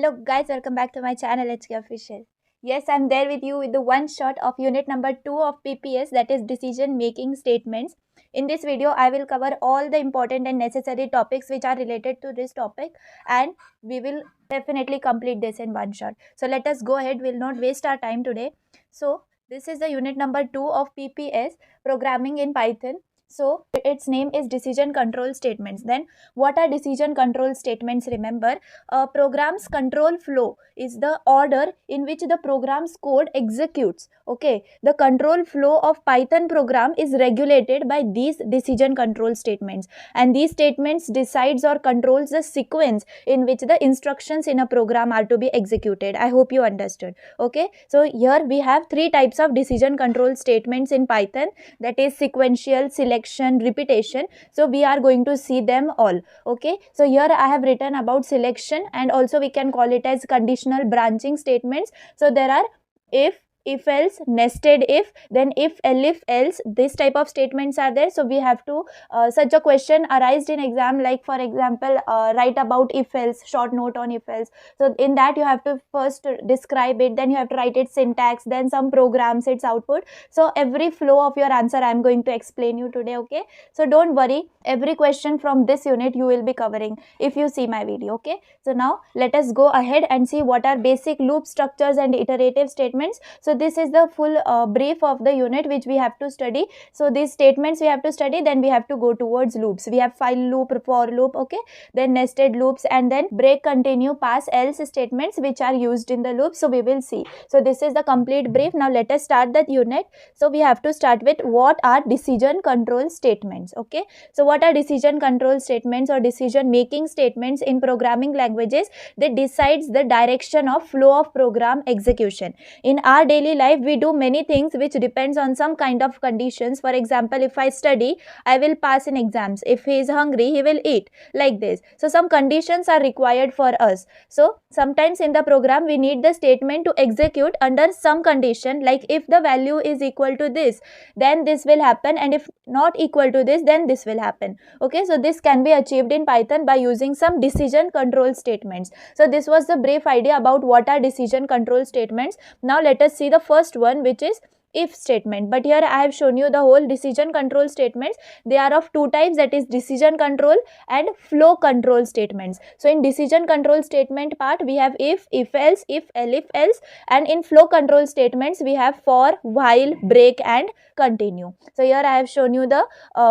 Hello guys, welcome back to my channel HK Official. Yes, I'm there with you with the one shot of unit number 2 of PPS, that is decision making statements. In this video, I will cover all the important and necessary topics which are related to this topic, and we will definitely complete this in one shot. So let us go ahead, we'll not waste our time today. So this is the unit number 2 of PPS, programming in Python. So its name is decision control statements. Then what are decision control statements? Remember, a program's control flow is the order in which the program's code executes. Okay, the control flow of Python program is regulated by these decision control statements, and these statements decides or controls the sequence in which the instructions in a program are to be executed. I hope you understood. Okay, so here we have three types of decision control statements in Python, that is sequential, selection, repetition. So we are going to see them all. Okay, so here I have written about selection, and also we can call it as conditional branching statements. So there are if else, nested if, then if else, this type of statements are there. So we have to such a question arised in exam, like for example, write about if else, short note on if else. So in that you have to first describe it, then you have to write its syntax, then some programs, its output. So every flow of your answer I am going to explain you today. Okay, so don't worry, every question from this unit you will be covering if you see my video. Okay, so now let us go ahead and see what are basic loop structures and iterative statements. So this is the full brief of the unit which we have to study. So these statements we have to study, then we have to go towards loops. We have while loop, for loop, okay, then nested loops, and then break, continue, pass, else statements which are used in the loop. So we will see. So this is the complete brief. Now let us start that unit. So we have to start with what are decision control statements. Okay, so what are decision control statements or decision making statements in programming languages? They decides the direction of flow of program execution. In our daily life we do many things which depends on some kind of conditions. For example, if I study, I will pass in exams. If he is hungry, he will eat, like this. So some conditions are required for us. So sometimes in the program we need the statement to execute under some condition, like if the value is equal to this, then this will happen, and if not equal to this, then this will happen. Okay, so this can be achieved in Python by using some decision control statements. So this was the brief idea about what are decision control statements. Now let us see the first one, which is if statement. But here I have shown you the whole decision control statements. They are of two types, that is decision control and flow control statements. So in decision control statement part we have if else, if else, and in flow control statements we have for, while, break, and continue. So here I have shown you the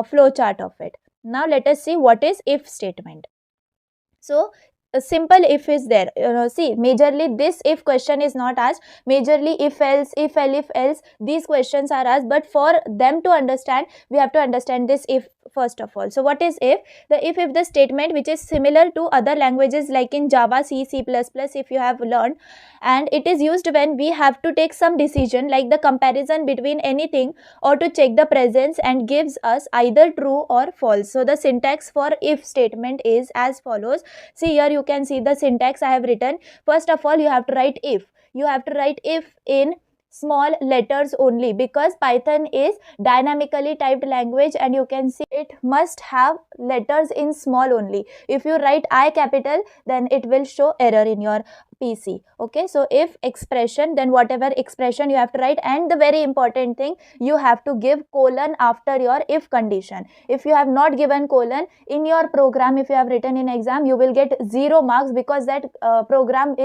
flow chart of it. Now let us see what is if statement. So a simple if is there. See, majorly this if question is not asked. Majorly if else, if else, these questions are asked. But for them to understand, we have to understand this if first of all. So what is if? The if the statement which is similar to other languages like in Java, C, C++, if you have learned, and it is used when we have to take some decision, like the comparison between anything, or to check the presence, and gives us either true or false. So the syntax for if statement is as follows. See, here you can see the syntax I have written. First of all, you have to write if. You have to write if in small letters only, because Python is dynamically typed language, and you can see it must have letters in small only. If you write I capital, then it will show error in your PC. Okay, so if expression, then whatever expression you have to write, and the very important thing, you have to give colon after your if condition. If you have not given colon in your program, if you have written in exam, you will get 0 marks, because that program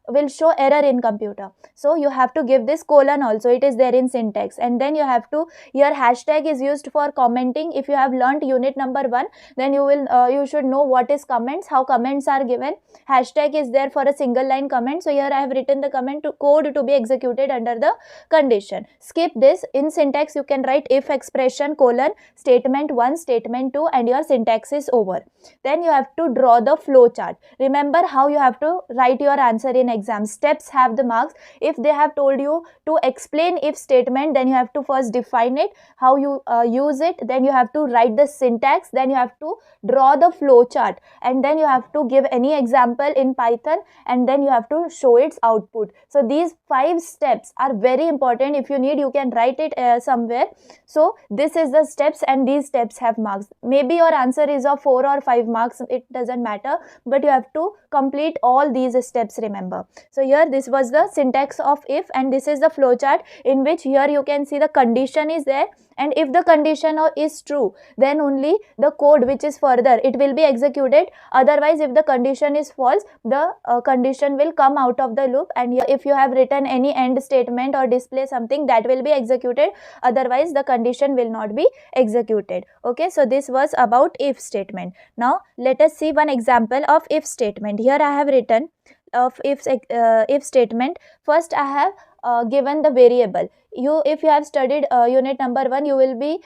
will show error in computer. So you have to give this colon also, it is there in syntax. And then you have to, your hashtag is used for commenting. If you have learnt unit number 1, then you will you should know what is comments, how comments are given. Hashtag is there for a single line comment. So here I have written the comment to code to be executed under the condition. Skip this. In syntax you can write if expression colon statement 1, statement 2, and your syntax is over. Then you have to draw the flow chart. Remember how you have to write your answer in exam. Steps have the marks. If they have told you to explain if statement, then you have to first define it, how you use it, then you have to write the syntax, then you have to draw the flow chart, and then you have to give any example in Python, and then you have to show its output. So these 5 steps are very important. If you need, you can write it somewhere. So this is the steps, and these steps have marks. Maybe your answer is of 4 or 5 marks, it doesn't matter, but you have to complete all these steps, remember. So here this was the syntax of if, and this is the flowchart in which here you can see the condition is there, and if the condition is true, then only the code which is further, it will be executed. Otherwise, if the condition is false, the condition will come out of the loop, and here if you have written any end statement or display something, that will be executed. Otherwise, the condition will not be executed. Okay, so this was about if statement. Now let us see one example of if statement. Here I have written of if statement. First I have given the variable. If you have studied unit number 1, you will be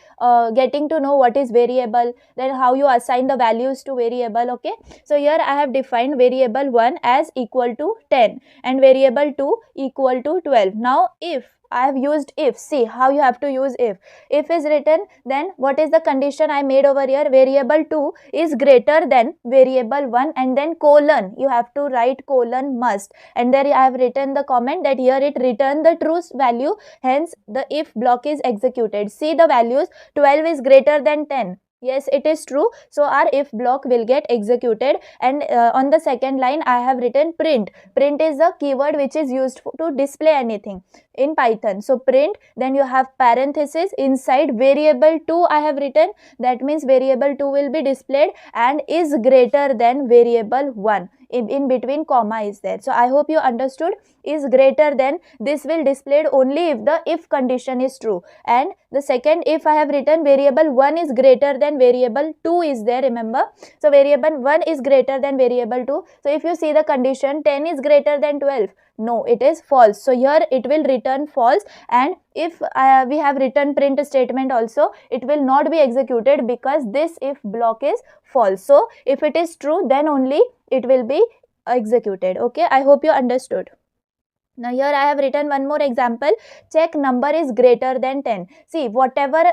getting to know what is variable, then how you assign the values to variable. Okay, so here I have defined variable 1 as equal to 10 and variable 2 equal to 12. Now if I have used if, see how you have to use if. If is written, then what is the condition I made over here? Variable 2 is greater than variable 1, and then colon, you have to write colon must, and there I have written the comment that here it return the true value, hence the if block is executed. See the values, 12 is greater than 10. Yes, it is true. So our if block will get executed, and on the second line I have written print. Print is the keyword which is used to display anything in Python. So print, then you have parenthesis, inside variable 2 I have written, that means variable 2 will be displayed and is greater than variable 1. In between comma is there. So I hope you understood. Is greater than, this will displayed only if the if condition is true. And the second if I have written variable 1 is greater than variable 2 is there, remember. So variable 1 is greater than variable 2. So if you see the condition 10 is greater than 12, no, it is false. So here it will return false, and if we have written print statement also, it will not be executed because this if block is false. So if it is true, then only it will be executed. Okay, I hope you understood. Now here I have written one more example. Check number is greater than 10. See, whatever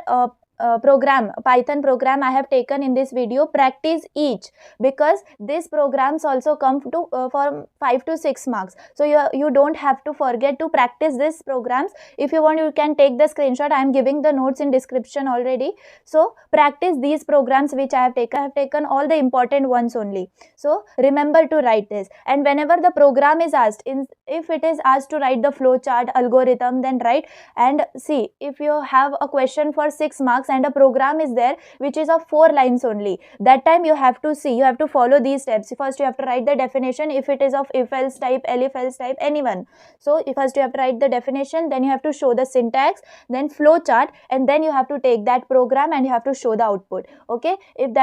Python program I have taken in this video, practice each, because these programs also come to for 5 to 6 marks. So you don't have to forget to practice these programs. If you want, you can take the screenshot. I am giving the notes in description already. So practice these programs which I have taken. I have taken all the important ones only. So remember to write this, and whenever the program is asked, if it is asked to write the flow chart algorithm, then write. And see, if you have a question for 6 marks and a program is there which is of 4 lines only, that time you have to see, you have to follow these steps. First you have to write the definition, if it is of if else type, elif else type, anyone. So first you have to write the definition, then you have to show the syntax, then flow chart, and then you have to take that program and you have to show the output. Okay, if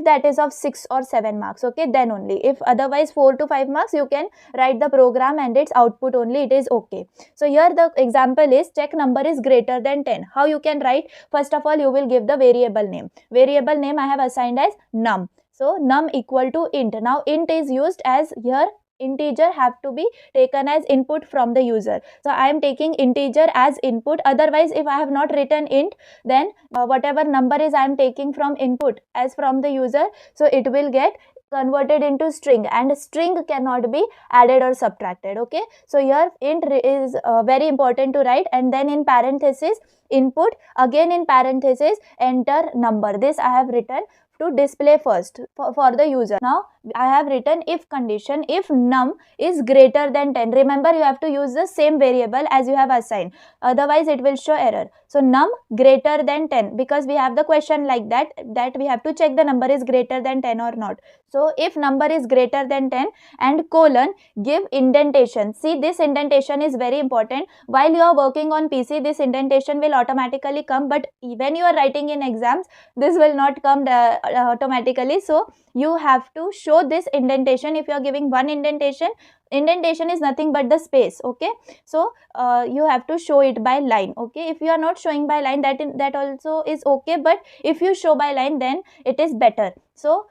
that is of 6 or 7 marks, okay, then only. If otherwise 4 to 5 marks, you can write the program and its output only, it is okay. So here the example is check number is greater than 10. How you can write? First of all, you will give the variable name. Variable name I have assigned as num. So num equal to int. Now int is used as here integer have to be taken as input from the user. So I am taking integer as input. Otherwise, if I have not written int, then whatever number is I am taking from input as from the user, so it will get converted into string, and string cannot be added or subtracted. Okay, so here int is very important to write, and then in parenthesis input, again in parenthesis enter number. This I have written to display first for the user. Now I have written if condition, if num is greater than 10. Remember, you have to use the same variable as you have assigned, otherwise it will show error. So num greater than 10, because we have the question like that we have to check the number is greater than 10 or not. So if number is greater than 10 and colon, give indentation. See, this indentation is very important. While you are working on PC, this indentation will automatically come, but when you are writing in exams, this will not come automatically. So you have to show this indentation. If you are giving one indentation is nothing but the space. Okay, so you have to show it by line. Okay, if you are not showing by line, that also is okay, but if you show by line, then it is better. So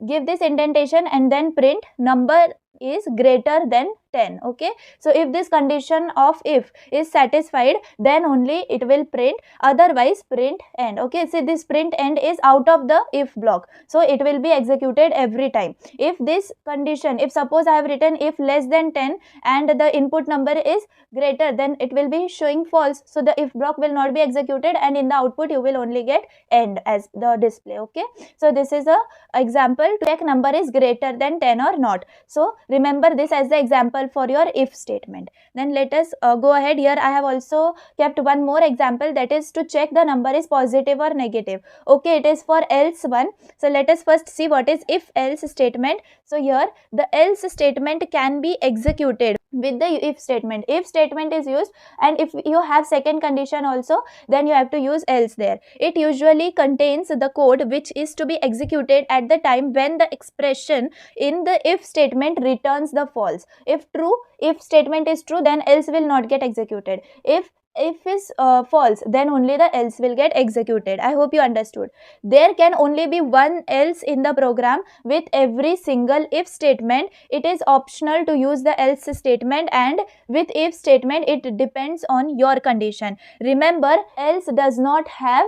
give this indentation and then print number is greater than 10. Okay, so if this condition of if is satisfied, then only it will print, otherwise print end. Okay, so this print end is out of the if block, so it will be executed every time. If this condition, if suppose I have written if less than 10 and the input number is greater, then it will be showing false, so the if block will not be executed, and in the output you will only get end as the display. Okay, so this is a example to check number is greater than 10 or not. So remember this as the example for your if statement. Then let us go ahead. Here I have also kept one more example, that is to check the number is positive or negative. Okay, it is for else one. So let us first see what is if else statement. So here the else statement can be executed with the if statement. If statement is used, and if you have second condition also, then you have to use else there. It usually contains the code which is to be executed at the time when the expression in the if statement returns the false. If true, if statement is true, then else will not get executed. If is false, then only the else will get executed. I hope you understood. There can only be one else in the program with every single if statement. It is optional to use the else statement, and with if statement it depends on your condition. Remember, else does not have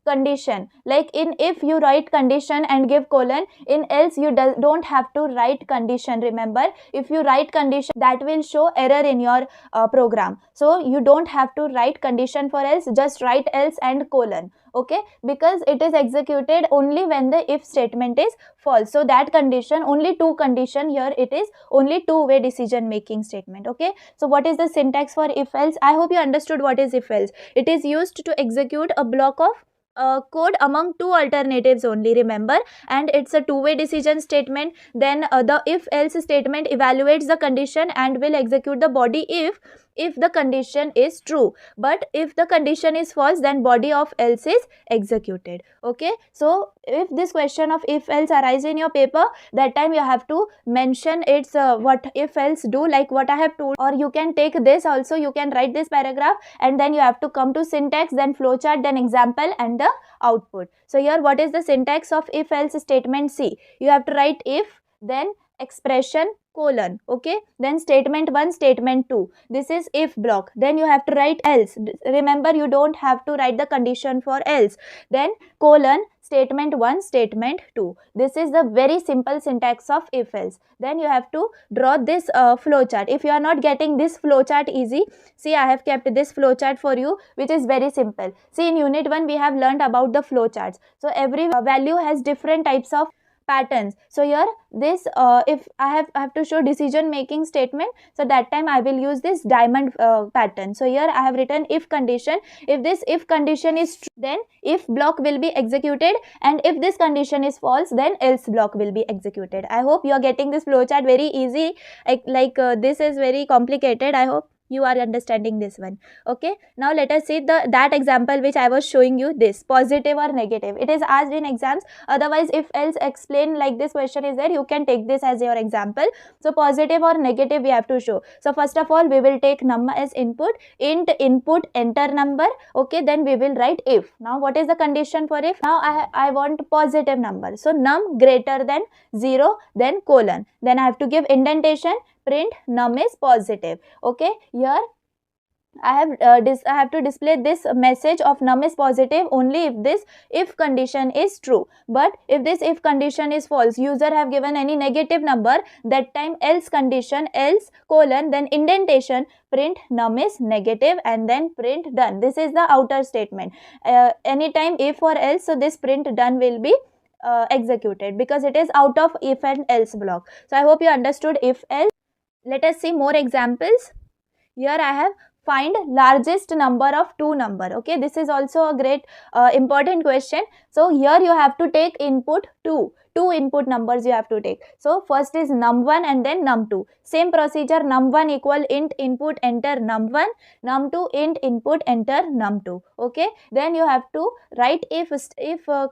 condition. Like in if you write condition and give colon, in else you don't have to write condition. Remember, if you write condition, that will show error in your program. So you don't have to write condition for else, just write else and colon. Okay, because it is executed only when the if statement is false. So that condition, only two condition here, it is only two-way decision making statement. Okay, so what is the syntax for if else? I hope you understood what is if else. It is used to execute a block of code among two alternatives only, remember, and it's a two-way decision statement. Then the if else statement evaluates the condition and will execute the body if the condition is true, but if the condition is false, then body of else is executed. Okay, so if this question of if else arises in your paper, that time you have to mention its what if else do, like what I have told, or you can take this also, you can write this paragraph, and then you have to come to syntax, then flowchart, then example, and the output. So here what is the syntax of if else statement? See, you have to write if, then expression, colon. Okay, then statement 1, statement 2, this is if block. Then you have to write else. Remember, you don't have to write the condition for else. Then colon, statement 1, statement 2. This is the very simple syntax of if else. Then you have to draw this flowchart. If you are not getting this flowchart easy, see, I have kept this flowchart for you, which is very simple. See, in unit 1 we have learned about the flowcharts. So every value has different types of patterns. So here this if I have to show decision making statement, so that time I will use this diamond pattern. So here I have written if condition. If this if condition is true, then if block will be executed, and if this condition is false, then else block will be executed. I hope you are getting this flowchart very easy. This is very complicated. I hope you are understanding this one. Okay, now let us see that example which I was showing you, this positive or negative. It is asked in exams. Otherwise, if else explain like this question is there, you can take this as your example. So positive or negative we have to show. So first of all, we will take num as input, int input enter number. Okay, then we will write if. Now what is the condition for if? Now I want positive number, so num greater than 0, then colon, then I have to give indentation, print num is positive. Okay, here I have to display this message of num is positive only if this if condition is true. But if this if condition is false, user have given any negative number, that time else condition, else colon, then indentation, print num is negative, and then print done. This is the outer statement. Anytime if or else, so this print done will be executed because it is out of if and else block. So I hope you understood if else. Let us see more examples. Here I have find largest number of two number. Okay, this is also a great important question. So here you have to take input two input numbers you have to take. So first is num1 and then num2. Same procedure, num1 equal int input enter num1, num2 int input enter num2. Okay, then you have to write if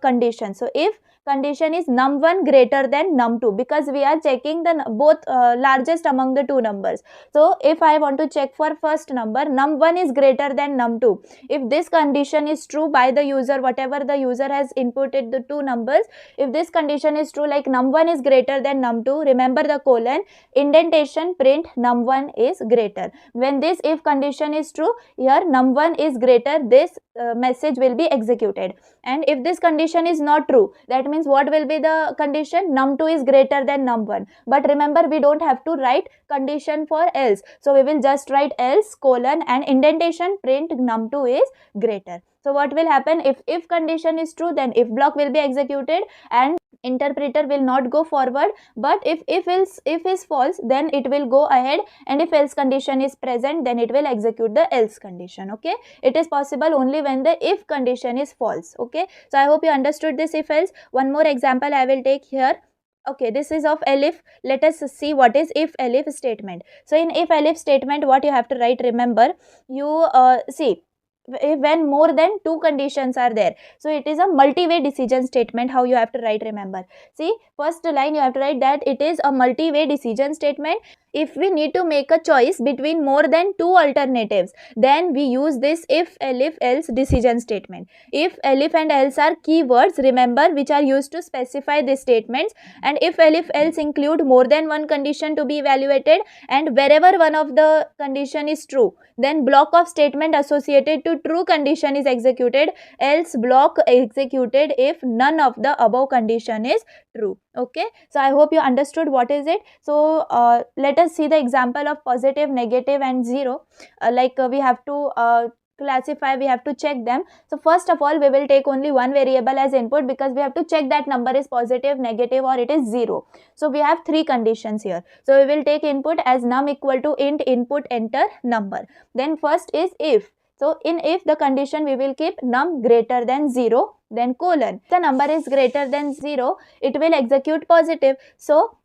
condition. So if condition is num1 greater than num2, because we are checking the both largest among the two numbers. So if I want to check for first number, num1 is greater than num2. If this condition is true by the user, whatever the user has inputted the two numbers, if this condition condition is true, like num1 is greater than num2, remember the colon, indentation, print num1 is greater. When this if condition is true, here num1 is greater, this message will be executed. And if this condition is not true, that means what will be the condition? Num2 is greater than num1. But remember, we don't have to write condition for else, so we will just write else colon and indentation, print num2 is greater. So what will happen? If condition is true, then if block will be executed and interpreter will not go forward. But if is false, then it will go ahead, and if else condition is present, then it will execute the else condition. Okay, it is possible only when the if condition is false. Okay, so I hope you understood this if else. One more example I will take here. Okay, this is of elif. Let us see what is if elif statement. So in if elif statement, what you have to write, remember, you see, when more than two conditions are there, so it is a multi-way decision statement. How you have to write, remember, see, first line you have to write that it is a multi-way decision statement. If we need to make a choice between more than two alternatives, then we use this if elif else decision statement. If elif and else are keywords, remember, which are used to specify these statements, and if elif else include more than one condition to be evaluated, and wherever one of the condition is true, then block of statement associated to true condition is executed, else block executed if none of the above condition is true. Okay, so I hope you understood what is it. So let us see the example of positive, negative and zero. We have to classify, we have to check them. So first of all, we will take only one variable as input, because we have to check that number is positive, negative or it is zero. So we have three conditions here. So we will take input as num equal to int input enter number. Then first is if. So in if, the condition we will keep num greater than 0, then colon. The number is greater than 0, it will execute positive. So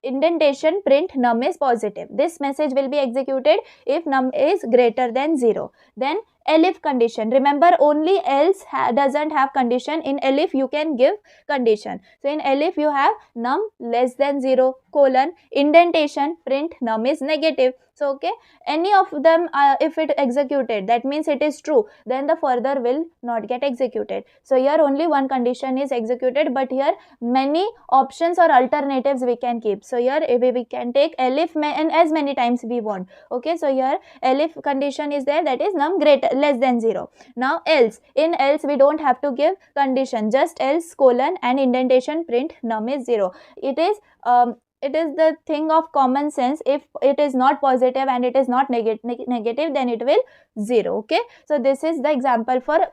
indentation, print num is positive. This message will be executed if num is greater than 0. Then elif condition. Remember, only else doesn't have condition. In elif you can give condition. So in elif you have num less than 0, colon, indentation, print num is negative. So okay, any of them if it executed, that means it is true, then the further will not get executed. So here only one condition is executed, but here many options or alternatives we can keep. So here we can take elif and as many times we want. Okay, so here elif condition is there, that is num greater less than 0. Now else, in else we don't have to give condition, just else colon and indentation, print num is 0. It is the thing of common sense. If it is not positive and it is not negative, then it will 0. Okay, so this is the example for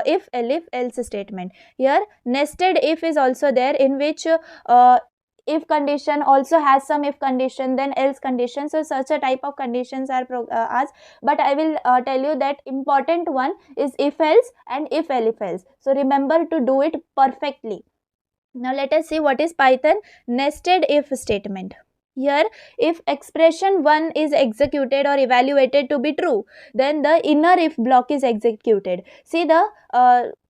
if elif else statement. Here nested if is also there, in which if condition also has some if condition, then else condition. So such a type of conditions are asked, but I will tell you that important one is if else and if elif else. So remember to do it perfectly. Now let us see what is Python nested if statement. Here, if expression 1 is executed or evaluated to be true, then the inner if block is executed. See the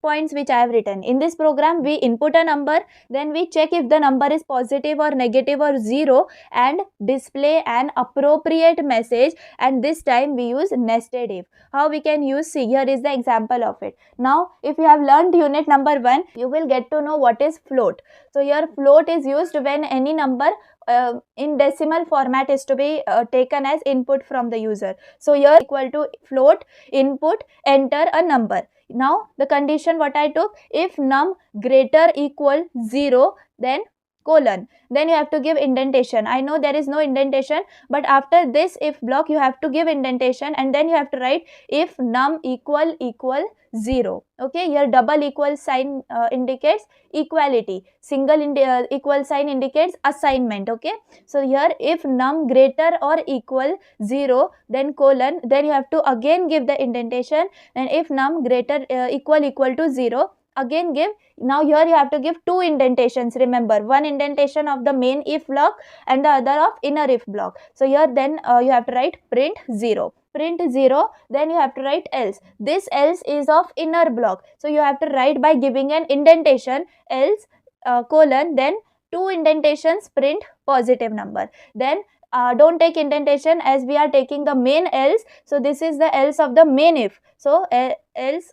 points which I have written. In this program, we input a number, then we check if the number is positive or negative or 0 and display an appropriate message, and this time we use nested if. How we can use? See, here is the example of it. Now, if you have learned unit number 1, you will get to know what is float. So here float is used when any number in decimal format is to be taken as input from the user. So here equal to float input enter a number. Now the condition what I took, if num greater equal 0, then colon, then you have to give indentation. I know there is no indentation, but after this if block you have to give indentation, and then you have to write if num equal 0. Okay, here double equal sign indicates equality, single equal sign indicates assignment. Okay, so here if num greater or equal 0, then colon, then you have to again give the indentation, and if num greater equal to 0, again give. Now here you have to give two indentations. Remember, one indentation of the main if block and the other of inner if block. So here then you have to write print 0. Print 0, then you have to write else. This else is of inner block, so you have to write by giving an indentation else colon, then two indentations, print positive number. Then don't take indentation as we are taking the main else, so this is the else of the main if. So else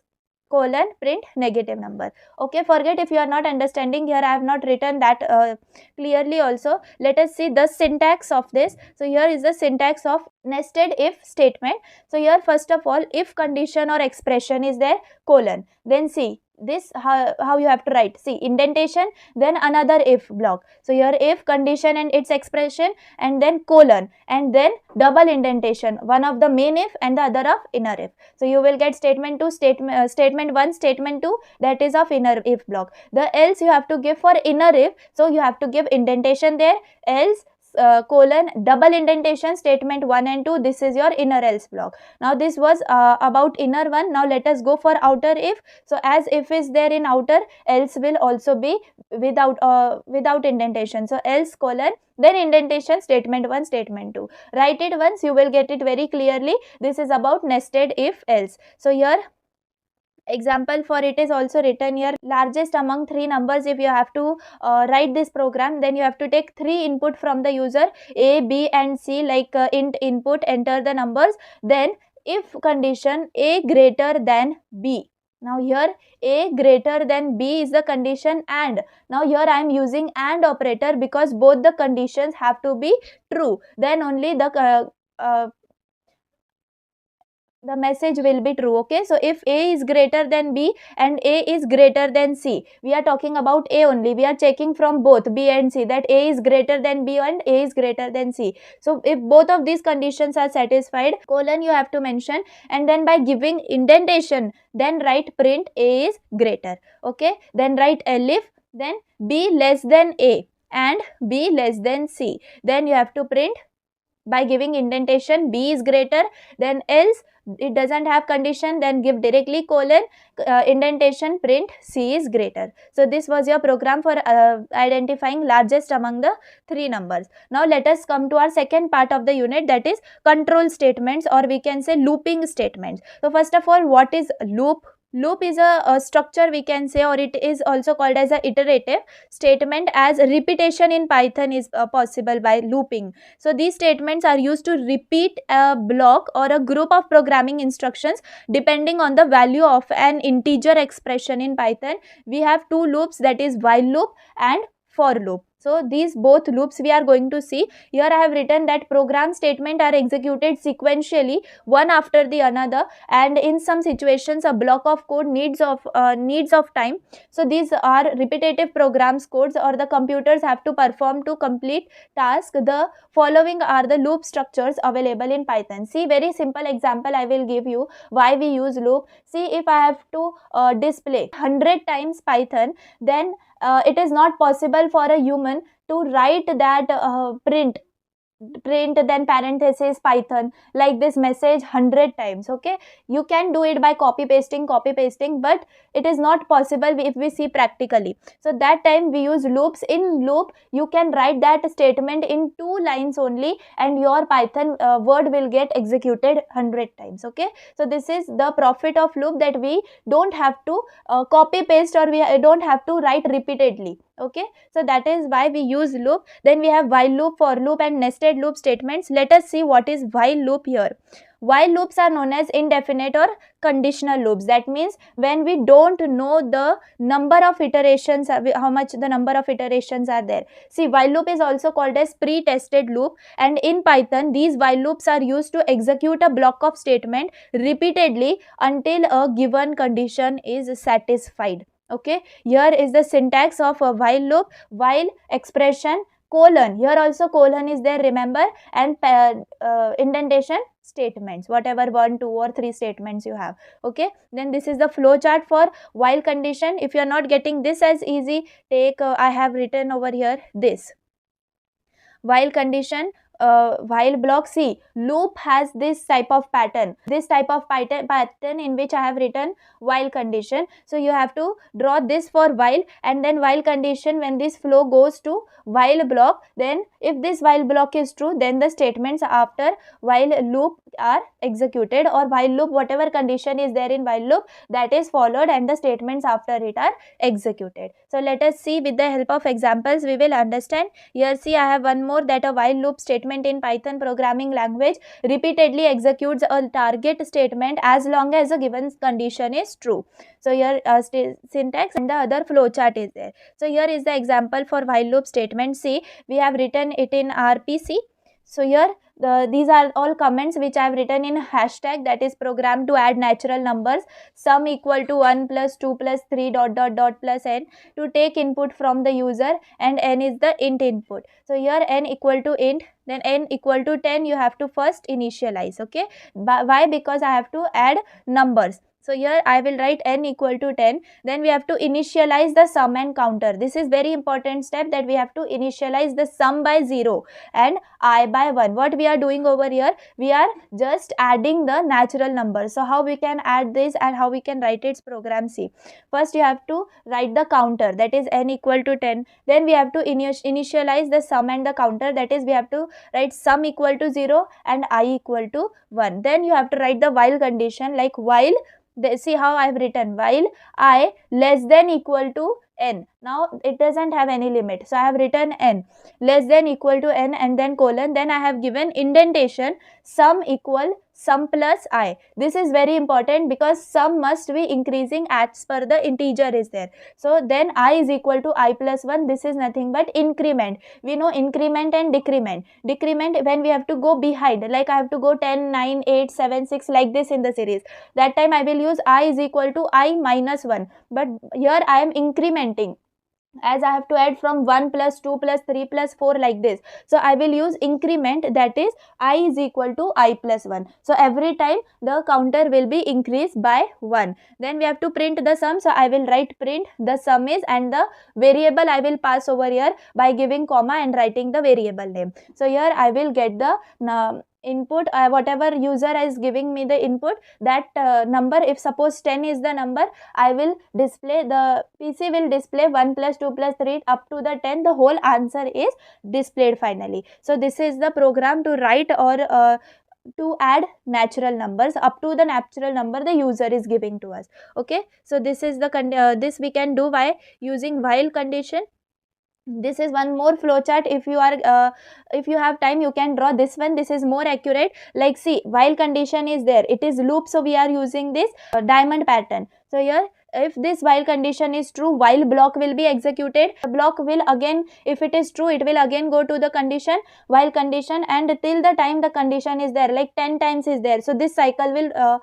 colon print negative number. Okay, forget if you are not understanding, here I have not written that clearly also. Let us see the syntax of this. So here is the syntax of nested if statement. So here first of all, if condition or expression is there, colon, then see this how you have to write, see indentation, then another if block. So here if condition and its expression, and then colon, and then double indentation, one of the main if and the other of inner if. So you will get statement 2, statement 1, statement 2, that is of inner if block. The else you have to give for inner if, so you have to give indentation there, else colon, double indentation, statement 1 and 2, this is your inner else block. Now this was about inner one. Now let us go for outer if. So as if is there in outer, else will also be without indentation. So else colon, then indentation, statement 1, statement 2. Write it once, you will get it very clearly. This is about nested if else. So here example for it is also written here, largest among 3 numbers. If you have to write this program, then you have to take 3 input from the user, a, b and c, like int input, enter the numbers, then if condition a greater than b. Now here a greater than b is the condition, and now here I am using and operator because both the conditions have to be true, then only the message will be true. Okay, so if a is greater than b and a is greater than c, we are talking about a only, we are checking from both b and c that a is greater than b and a is greater than c. So if both of these conditions are satisfied, colon you have to mention, and then by giving indentation, then write print a is greater. Okay, then write elif, then b less than a and b less than c, then you have to print by giving indentation b is greater, then else it doesn't have condition, then give directly colon, indentation, print c is greater. So this was your program for identifying largest among the 3 numbers. Now let us come to our second part of the unit, that is control statements, or we can say looping statements. So first of all, what is loop? Loop is a structure, we can say, or it is also called as a iterative statement, as repetition in Python is possible by looping. So these statements are used to repeat a block or a group of programming instructions depending on the value of an integer expression in Python. We have 2 loops, that is while loop and for loop. So these both loops we are going to see. Here I have written that program statement are executed sequentially one after the another, and in some situations a block of code needs of time. So these are repetitive programs codes, or the computers have to perform to complete task. The following are the loop structures available in Python. See, very simple example I will give you why we use loop. See, if I have to display 100 times Python, then it is not possible for a human to write that print then parenthesis Python like this message 100 times. Okay, you can do it by copy pasting, but it is not possible if we see practically. So that time we use loops. In loop you can write that statement in 2 lines only, and your Python word will get executed 100 times. Okay, so this is the profit of loop, that we don't have to copy paste, or we don't have to write repeatedly. Okay, so that is why we use loop. Then we have while loop, for loop and nested loop statements. Let us see what is while loop here. While loops are known as indefinite or conditional loops. That means when we don't know the number of iterations, how much the number of iterations are there. See, while loop is also called as pre-tested loop, and in Python these while loops are used to execute a block of statement repeatedly until a given condition is satisfied. Okay, here is the syntax of a while loop. While expression, colon, here also colon is there, remember, and indentation, statements, whatever 1, 2 or 3 statements you have. Okay, then this is the flow chart for while condition. If you are not getting this as easy, take I have written over here this while condition, while block. See, loop has this type of pattern, pattern in which I have written while condition. So you have to draw this for while, and then while condition, when this flow goes to while block, then if this while block is true, then the statements after while loop are executed, or while loop, whatever condition is there in while loop, that is followed, and the statements after it are executed. So let us see, with the help of examples we will understand. Here see, I have one more, that a while loop statement statement in Python programming language repeatedly executes a target statement as long as a given condition is true. So here syntax and the other flowchart is there. So here is the example for while loop statement. See, we have written it in RPC. So here these are all comments which I have written in hashtag, that is program to add natural numbers, sum equal to 1 plus 2 plus 3 dot dot dot plus n, to take input from the user, and n is the int input. So here n equal to int, then n equal to 10 you have to first initialize. Okay, why? Because I have to add numbers. So here I will write n equal to 10. Then we have to initialize the sum and counter. This is very important step, that we have to initialize the sum by 0 and I by 1. What we are doing over here? We are just adding the natural numbers. So how we can add this and how we can write its program? See, first you have to write the counter, that is n equal to 10. Then we have to initialize the sum and the counter, that is we have to write sum equal to 0 and I equal to 1. Then you have to write the while condition, like while, see how I have written, while I less than equal to n. Now it doesn't have any limit, so I have written n less than equal to n and then colon. Then I have given indentation, sum equal sum plus I. This is very important because sum must be increasing as per the integer is there. So then I is equal to I plus 1. This is nothing but increment. We know increment and decrement. Decrement when we have to go behind, like I have to go 10, 9, 8, 7, 6 like this in the series. That time I will use I is equal to I minus 1. But here I am incrementing, as I have to add from 1 plus 2 plus 3 plus 4 like this. So I will use increment, that is I is equal to I plus 1. So every time the counter will be increased by 1. Then we have to print the sum. So I will write print the sum is, and the variable I will pass over here by giving comma and writing the variable name. So here I will get the input, whatever user is giving me the input, that number. If suppose 10 is the number, I will display, the PC will display 1 plus 2 plus 3 up to the 10. The whole answer is displayed finally. So this is the program to write or to add natural numbers up to the natural number the user is giving to us. Okay, so this is the this we can do by using while condition. This is one more flowchart. If you are if you have time, you can draw this one. This is more accurate. Like see, while condition is there, it is loop, so we are using this diamond pattern. So here, if this while condition is true, while block will be executed. The block will again, if it is true, it will again go to the condition, while condition, and till the time the condition is there, like 10 times is there. So this cycle will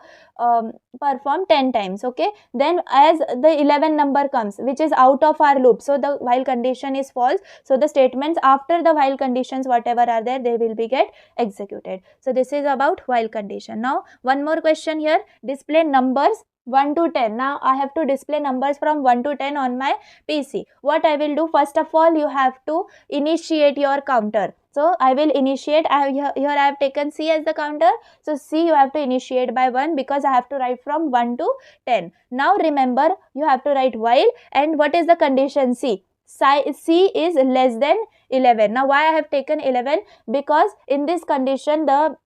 perform 10 times. Okay, then as the 11 number comes, which is out of our loop, so the while condition is false. So the statements after the while conditions, whatever are there, they will be get executed. So this is about while condition. Now one more question here, display numbers 1 to 10. Now I have to display numbers from 1 to 10 on my PC. What I will do, first of all, you have to initiate your counter. So I will initiate, here I have taken C as the counter. So C you have to initiate by 1, because I have to write from 1 to 10. Now remember, you have to write while, and what is the condition? C is less than 11. Now why I have taken 11? Because in this condition the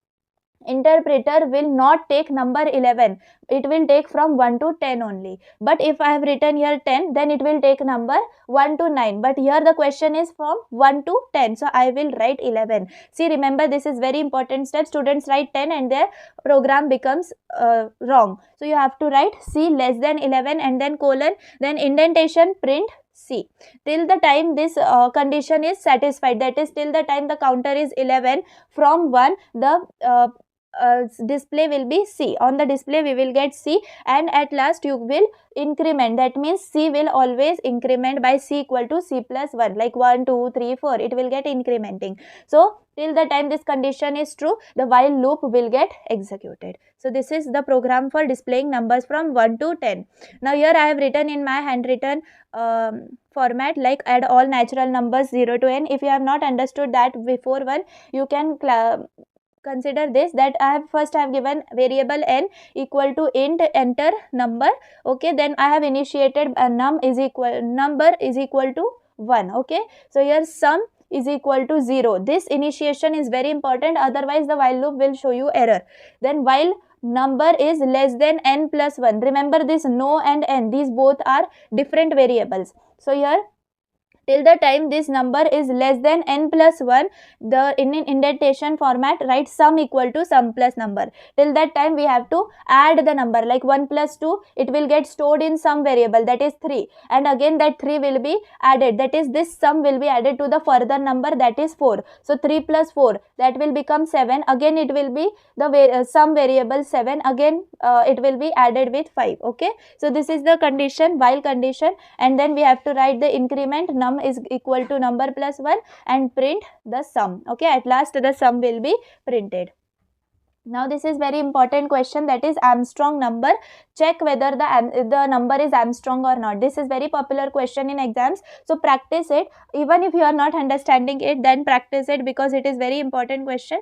interpreter will not take number 11, it will take from 1 to 10 only. But if I have written here 10, then it will take number 1 to 9. But here the question is from 1 to 10, so I will write 11. See, remember, this is very important step. Students write 10 and their program becomes wrong. So you have to write C less than 11 and then colon, then indentation, print C till the time this condition is satisfied, that is till the time the counter is 11. From 1 the display will be C. On the display we will get C, and at last you will increment, that means C will always increment by C equal to C plus 1, like 1, 2, 3, 4, it will get incrementing. So till the time this condition is true, the while loop will get executed. So this is the program for displaying numbers from 1 to 10. Now here I have written in my handwritten format, like add all natural numbers 0 to n. If you have not understood that before one, you can consider this, that I have given variable n equal to int enter number. Okay, then I have initiated number is equal to 1. Okay, so here sum is equal to 0. This initiation is very important, otherwise the while loop will show you error. Then while number is less than n plus 1. Remember this no and n, these both are different variables. So here till the time this number is less than n plus 1, the in indentation format write sum equal to sum plus number. Till that time we have to add the number, like 1 plus 2, it will get stored in some variable, that is 3, and again that 3 will be added, that is this sum will be added to the further number, that is 4. So 3 plus 4, that will become 7, again it will be the sum variable 7, again it will be added with 5. Okay, so this is the condition, while condition, and then we have to write the increment num is equal to number plus 1 and print the sum. Okay, at last the sum will be printed. Now this is very important question, that is Armstrong number. Check whether the number is Armstrong or not. This is very popular question in exams, so practice it. Even if you are not understanding it, then practice it, because it is very important question.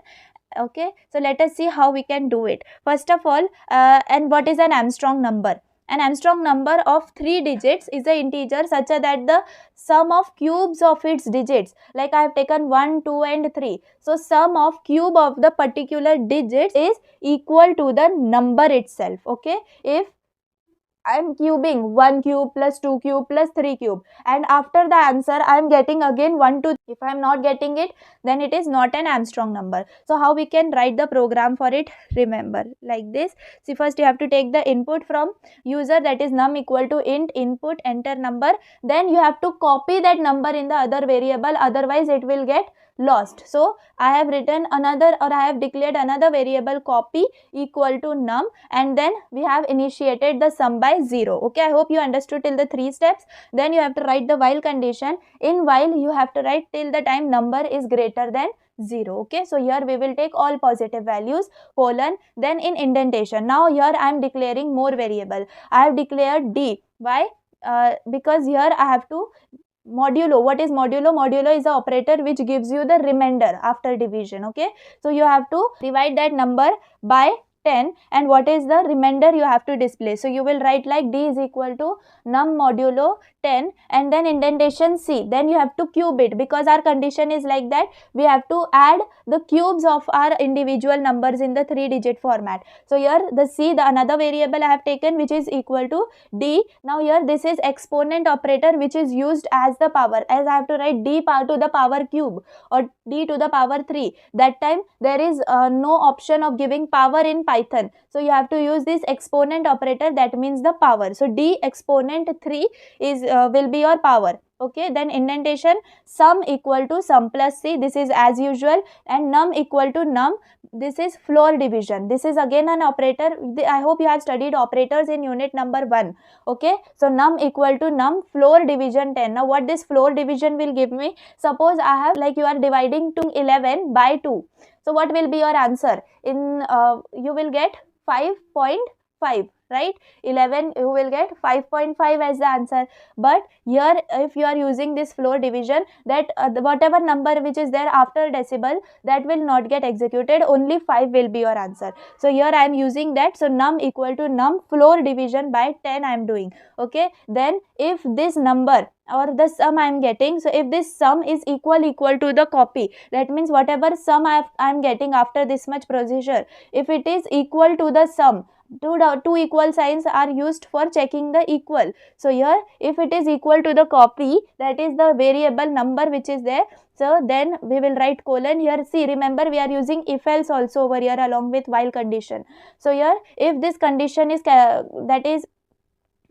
Okay, so let us see how we can do it. First of all, and what is an Armstrong number? An Armstrong number of 3 digits is an integer such that the sum of cubes of its digits, like I have taken 1, 2 and 3. So sum of cube of the particular digits is equal to the number itself. Okay, if I am cubing 1 cube plus 2 cube plus 3 cube, and after the answer I am getting again 1, 2. If I am not getting it, then it is not an Armstrong number. So how we can write the program for it? Remember, like this. See, first you have to take the input from user, that is num equal to int input enter number. Then you have to copy that number in the other variable, otherwise it will get lost. So I have written another, or I have declared another variable copy equal to num, and then we have initiated the sum by 0. Okay, I hope you understood till the 3 steps. Then you have to write the while condition. In while you have to write till the time number is greater than 0. Okay, so here we will take all positive values, colon, then in indentation. Now here I am declaring more variable. I have declared d. Why? Because here I have to modulo. What is modulo? Modulo is the operator which gives you the remainder after division. Okay, so you have to divide that number by 10, and what is the remainder you have to display. So you will write like d is equal to num modulo 10, and then indentation c. Then you have to cube it, because our condition is like that. We have to add the cubes of our individual numbers in the 3-digit format. So here the c, the another variable I have taken, which is equal to d. Now here this is exponent operator which is used as the power, as I have to write d power to the power cube or d to the power 3. That time there is no option of giving power in Python. So you have to use this exponent operator, that means the power. So d exponent 3 is will be your power. Okay, then indentation sum equal to sum plus c, this is as usual, and num equal to num, this is floor division. This is again an operator. I hope you have studied operators in unit number 1. Okay, so num equal to num floor division 10. Now what this floor division will give me? Suppose I have, like, you are dividing 11 by 2. So what will be your answer? In you will get 5.5, right? 11, you will get 5.5 as the answer. But here if you are using this floor division, that whatever number which is there after decimal, that will not get executed, only 5 will be your answer. So here I am using that. So num equal to num floor division by 10 I am doing. Okay, then if this number or the sum I am getting, so if this sum is equal to the copy, that means whatever sum I am getting after this much procedure, if it is equal to the sum, two equal signs are used for checking the equal. So here if it is equal to the copy, that is the variable number which is there, so then we will write colon here. See, remember we are using if else also over here along with while condition. So here if this condition is that is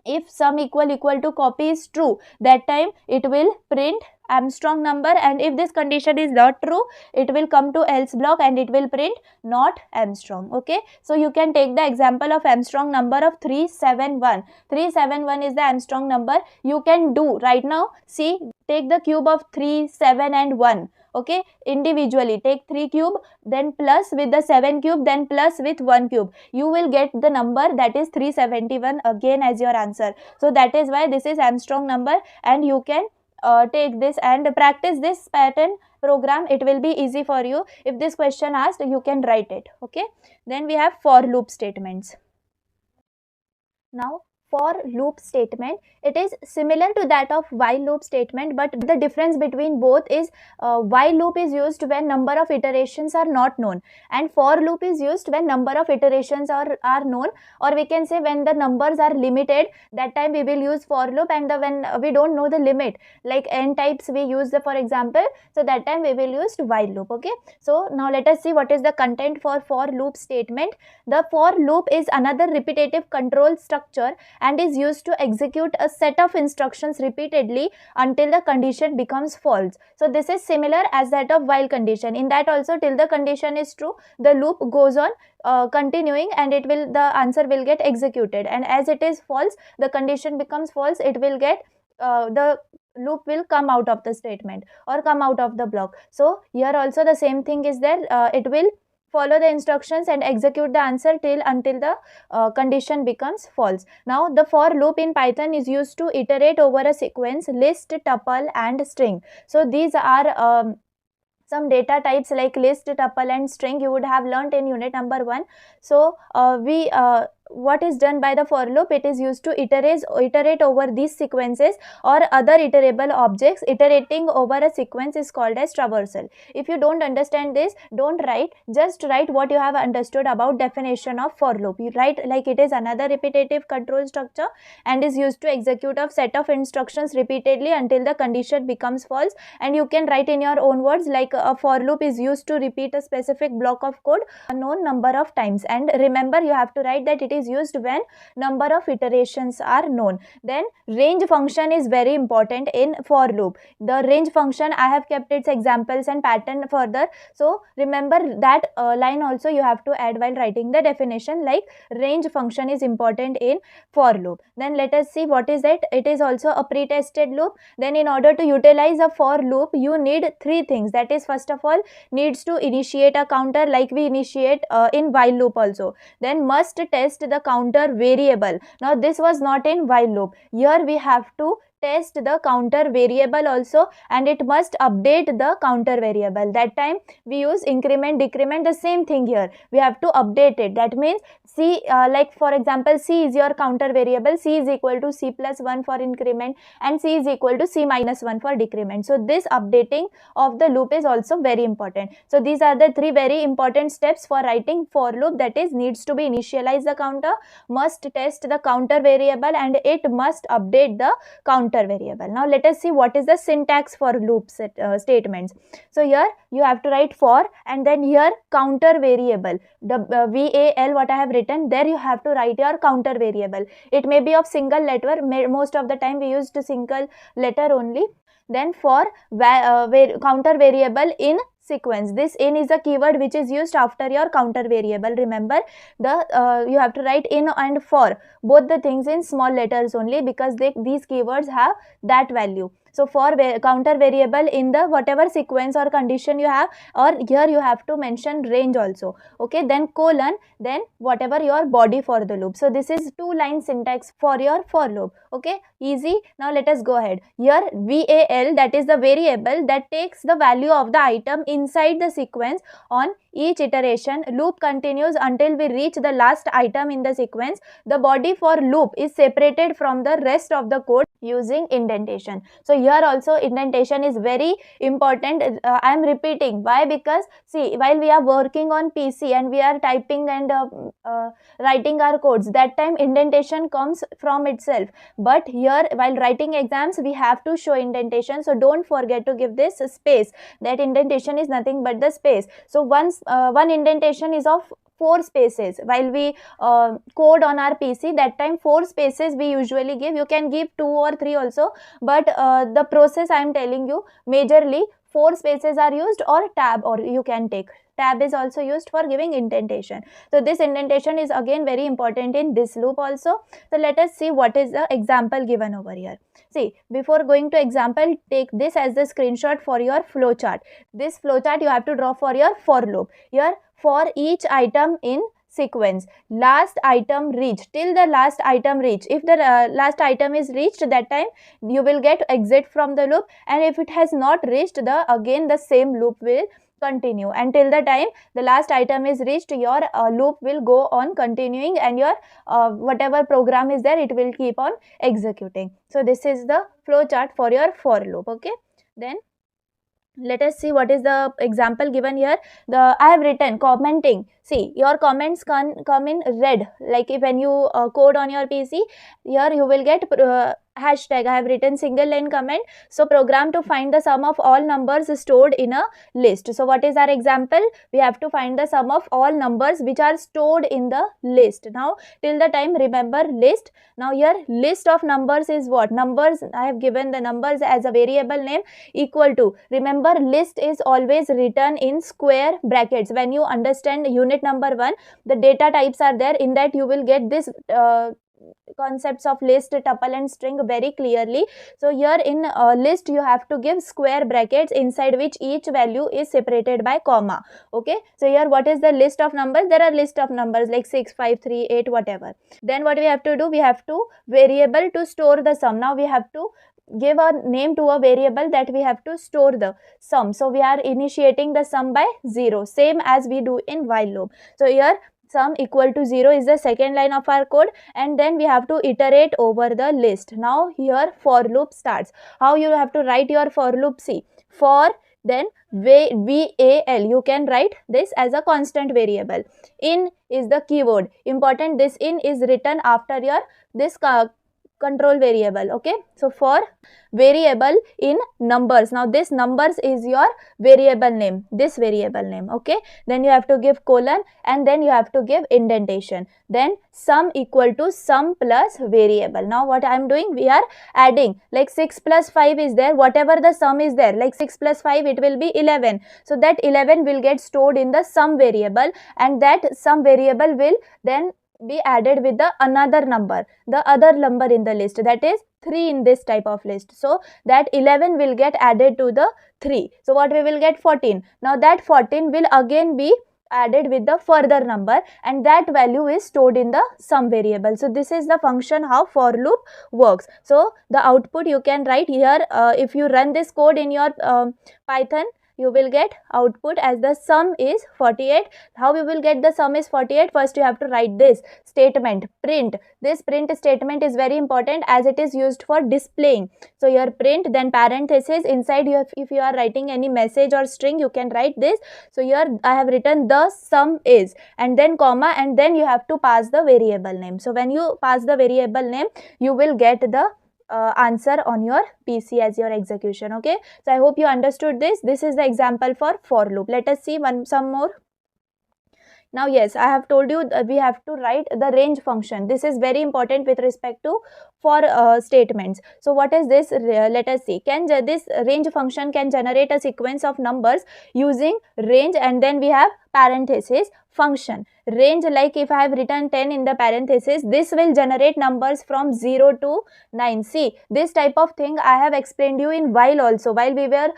if sum equal to copy is true, that time it will print Armstrong number, and if this condition is not true, it will come to else block and it will print not Armstrong. Okay, so you can take the example of Armstrong number of 371. 371 is the Armstrong number. You can do right now. See, take the cube of 3, 7 and 1. Okay, individually take 3 cube, then plus with the 7 cube, then plus with 1 cube. You will get the number, that is 371 again as your answer. So that is why this is Armstrong number, and you can take this and practice this pattern program. It will be easy for you. If this question asked, you can write it. Okay, then we have for loop statements. Now for loop statement, it is similar to that of while loop statement, but the difference between both is while loop is used when number of iterations are not known, and for loop is used when number of iterations are known, or we can say when the numbers are limited, that time we will use for loop, and when we don't know the limit, like n types we use for example, so that time we will use while loop. Okay, so now let us see what is the content for loop statement. The for loop is another repetitive control structure and is used to execute a set of instructions repeatedly until the condition becomes false. So this is similar as that of while condition. In that also, till the condition is true, the loop goes on continuing, and the answer will get executed, and as it is false, the condition becomes false, it will get the loop will come out of the statement or come out of the block. So here also the same thing is there. It will follow the instructions and execute the answer until the condition becomes false. Now the for loop in Python is used to iterate over a sequence, list, tuple and string. So these are some data types like list, tuple and string you would have learnt in unit number 1. So what is done by the for loop? It is used to iterate over these sequences or other iterable objects. Iterating over a sequence is called as traversal. If you don't understand this, don't write, just write what you have understood about definition of for loop. You write like it is another repetitive control structure and is used to execute a set of instructions repeatedly until the condition becomes false. And you can write in your own words, like a for loop is used to repeat a specific block of code a known number of times. And remember, you have to write that it is used when number of iterations are known. Then range function is very important in for loop. The range function, I have kept its examples and pattern further. So remember that line also you have to add while writing the definition, like range function is important in for loop. Then let us see what is it. It is also a pre-tested loop. Then in order to utilize a for loop, you need 3 things. That is, first of all, needs to initiate a counter like we initiate in while loop also. Then must test the counter variable. Now this was not in while loop. Here we have to test the counter variable also, and it must update the counter variable. That time we use increment, decrement, the same thing here. We have to update it. That means c, like for example, c is your counter variable. C is equal to c plus 1 for increment and c is equal to c minus 1 for decrement. So this updating of the loop is also very important. So these are the 3 very important steps for writing for loop. That is, needs to be initialize the counter, must test the counter variable, and it must update the counter variable. Now let us see what is the syntax for loop statements. So here you have to write for, and then here counter variable, the VAL what I have written, there you have to write your counter variable. It may be of single letter, most of the time we used single letter only. Then for counter variable in sequence, this in is a keyword which is used after your counter variable. Remember, the you have to write in and for, both the things in small letters only, because these keywords have that value. So for counter variable in the whatever sequence or condition you have, or here you have to mention range also. Okay, then colon, then whatever your body for the loop. So this is 2-line syntax for your for loop. Okay, easy. Now let us go ahead. Here VAL, that is the variable that takes the value of the item inside the sequence on each iteration. Loop continues until we reach the last item in the sequence. The body for loop is separated from the rest of the code using indentation. So here also indentation is very important. I am repeating. Why? Because see, while we are working on PC and we are typing and writing our codes, that time indentation comes from itself. But here while writing exams, we have to show indentation. So don't forget to give this space. That indentation is nothing but the space. So once one indentation is of 4 spaces. While we code on our PC, that time 4 spaces we usually give. You can give 2 or 3 also, but the process I am telling you, majorly 4 spaces are used, or tab, or you can take tab is also used for giving indentation. So this indentation is again very important in this loop also. So let us see what is the example given over here. See, before going to example, take this as the screenshot for your flowchart. This flowchart you have to draw for your for loop. Here, for each item in sequence, last item reached, till the last item reach. If the last item is reached, that time you will get exit from the loop, and if it has not reached, again the same loop will continue, and till the time the last item is reached, your loop will go on continuing, and your whatever program is there, it will keep on executing. So this is the flow chart for your for loop. Okay, then let us see what is the example given here. I have written commenting. See, your comments can come in red, like if when you code on your PC, here you will get hashtag. I have written single line comment. So program to find the sum of all numbers stored in a list. So what is our example? We have to find the sum of all numbers which are stored in the list. Now till the time, remember list. Now here list of numbers is what? Numbers, I have given the numbers as a variable name, equal to, remember list is always written in square brackets. When you understand unit number 1, the data types are there. In that you will get this concepts of list, tuple and string very clearly. So here in list you have to give square brackets inside which each value is separated by comma. Okay, so here what is the list of numbers? There are list of numbers like 6, 5, 3, 8, whatever. Then what we have to do? We have to variable to store the sum. Now we have to give a name to a variable that we have to store the sum. So we are initiating the sum by 0, same as we do in while loop. So here sum equal to 0 is the second line of our code, and then we have to iterate over the list. Now here for loop starts. How you have to write your for loop? See, for, then VAL, you can write this as a constant variable. In is the keyword, important. This in is written after your this control variable. Okay, so for variable in numbers. Now this numbers is your variable name, this variable name. Okay, then you have to give colon, and then you have to give indentation. Then sum equal to sum plus variable. Now what I am doing? We are adding, like 6 plus 5 is there, whatever the sum is there, like 6 plus 5 it will be 11. So that 11 will get stored in the sum variable, and that sum variable will then be added with the another number, the other number in the list, that is 3 in this type of list. So that 11 will get added to the 3. So what we will get? 14. Now that 14 will again be added with the further number, and that value is stored in the sum variable. So this is the function how for loop works. So the output you can write here, if you run this code in your Python, you will get output as the sum is 48. How you will get the sum is 48? First you have to write this statement, print. This print statement is very important as it is used for displaying. So your print, then parenthesis, inside you have, if you are writing any message or string, you can write this. So here I have written the sum is, and then comma, and then you have to pass the variable name. So when you pass the variable name, you will get the answer on your PC as your execution. Okay, so I hope you understood this. This is the example for loop. Let us see some more. Now yes, I have told you we have to write the range function. This is very important with respect to for statements. So what is this? Let us see. This range function can generate a sequence of numbers using range, and then we have parenthesis function. Range, like if I have written 10 in the parenthesis, this will generate numbers from 0 to 9. See, this type of thing I have explained you in while also, while we were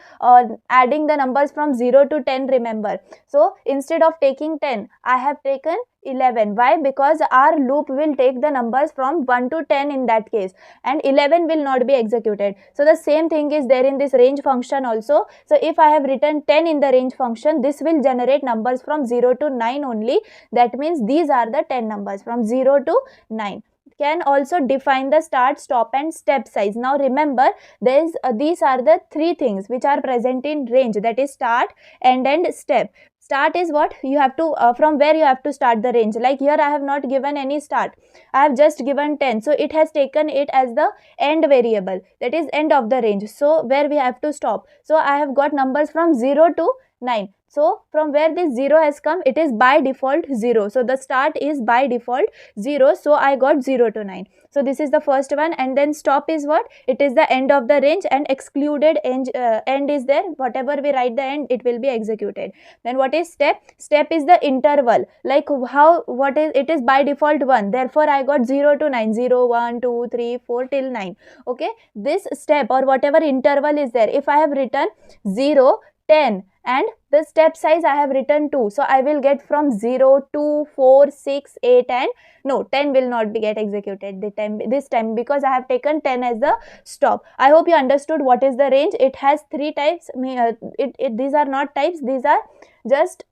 adding the numbers from 0 to 10, remember. So instead of taking 10, I have taken 11. Why? Because our loop will take the numbers from 1 to 10 in that case, and 11 will not be executed. So the same thing is there in this range function also. So if I have written 10 in the range function, this will generate numbers from 0 to 9 only. That means these are the 10 numbers from 0 to 9. Can also define the start, stop and step size. Now remember, these are the three things which are present in range, that is start, end and step. Start is what you have to from where you have to start the range. Like here I have not given any start, I have just given 10, so it has taken it as the end variable, that is end of the range. So where we have to stop, so I have got numbers from 0 to 9. So from where this 0 has come, it is by default 0. So the start is by default 0. So I got 0 to 9. So this is the first one. And then stop is what? It is the end of the range, and excluded end is there. Whatever we write the end, it will be executed. Then what is step? Step is the interval. Like how, what is, it is by default 1. Therefore I got 0 to 9. 0, 1, 2, 3, 4 till 9. Okay. This step or whatever interval is there, if I have written 0 10 and the step size I have written 2. So I will get from 0, 2, 4, 6, 8 and no, 10 will not be get executed this time because I have taken 10 as the stop. I hope you understood what is the range. It has 3 types. These are not types. These are just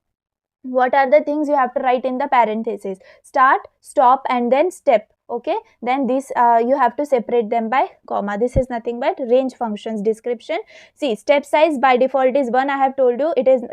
what are the things you have to write in the parentheses: start, stop and then step. Okay, then this you have to separate them by comma. This is nothing but range functions description. See, step size by default is 1. I have told you it is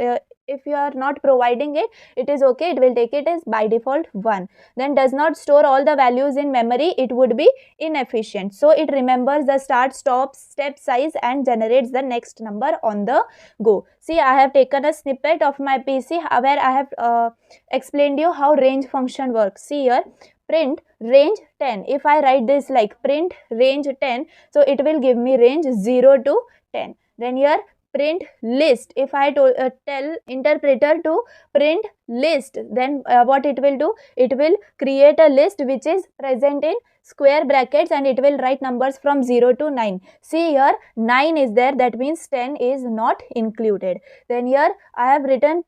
if you are not providing it, it is okay, it will take it as by default 1. Then does not store all the values in memory, it would be inefficient. So it remembers the start, stop, step size and generates the next number on the go. See, I have taken a snippet of my PC where I have explained you how range function works. See here, print range 10. If I write this like print range 10, so it will give me range 0 to 10. Then here print list. If I tell interpreter to print list, then what it will do? It will create a list which is present in square brackets and it will write numbers from 0 to 9. See here, 9 is there, that means 10 is not included. Then here I have written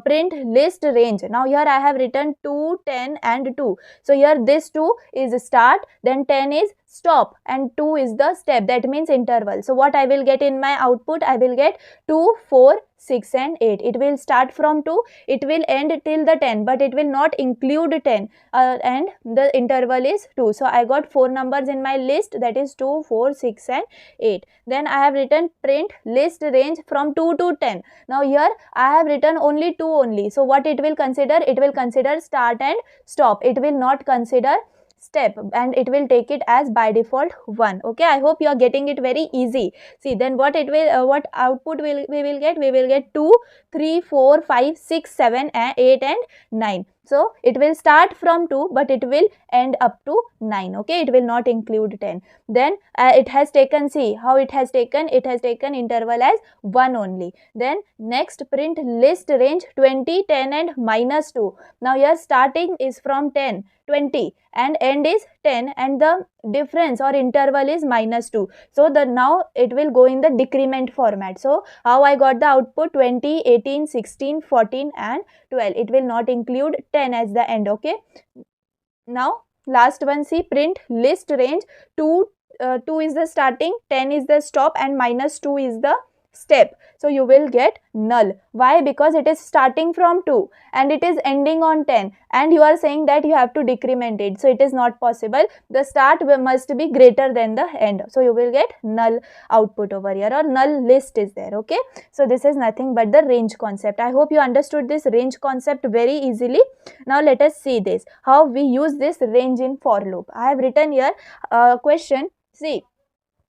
print list range. Now here I have written 2, 10 and 2. So here this 2 is start, then 10 is stop and 2 is the step, that means interval. So what I will get in my output? I will get 2, 4, 6 and 8. It will start from 2, it will end till the 10, but it will not include 10 and the interval is 2. So I got 4 numbers in my list, that is 2, 4, 6 and 8. Then I have written print list range from 2 to 10. Now here I have written only 2 only. So what it will consider? It will consider start and stop. It will not consider step and it will take it as by default 1. Okay, I hope you are getting it very easy. See, then what it will what output we will get? We will get 2, 3, 4, 5, 6, 7, 8 and 9. So it will start from 2 but it will end up to 9. Okay, it will not include 10. Then it has taken, see how it has taken interval as 1 only. Then next print list range 20, 10 and minus 2. Now here starting is from 10, 20 and end is 10 and the difference or interval is minus 2. So the now it will go in the decrement format. So how I got the output? 20, 18, 16, 14 and 12. It will not include 10 as the end. Okay, now last one, see print list range 2 is the starting, 10 is the stop and minus 2 is the step. So you will get null. Why? Because it is starting from 2 and it is ending on 10 and you are saying that you have to decrement it. So it is not possible. The start must be greater than the end. So you will get null output over here or null list is there. Okay. So this is nothing but the range concept. I hope you understood this range concept very easily. Now let us see this, how we use this range in for loop. I have written here a question. See,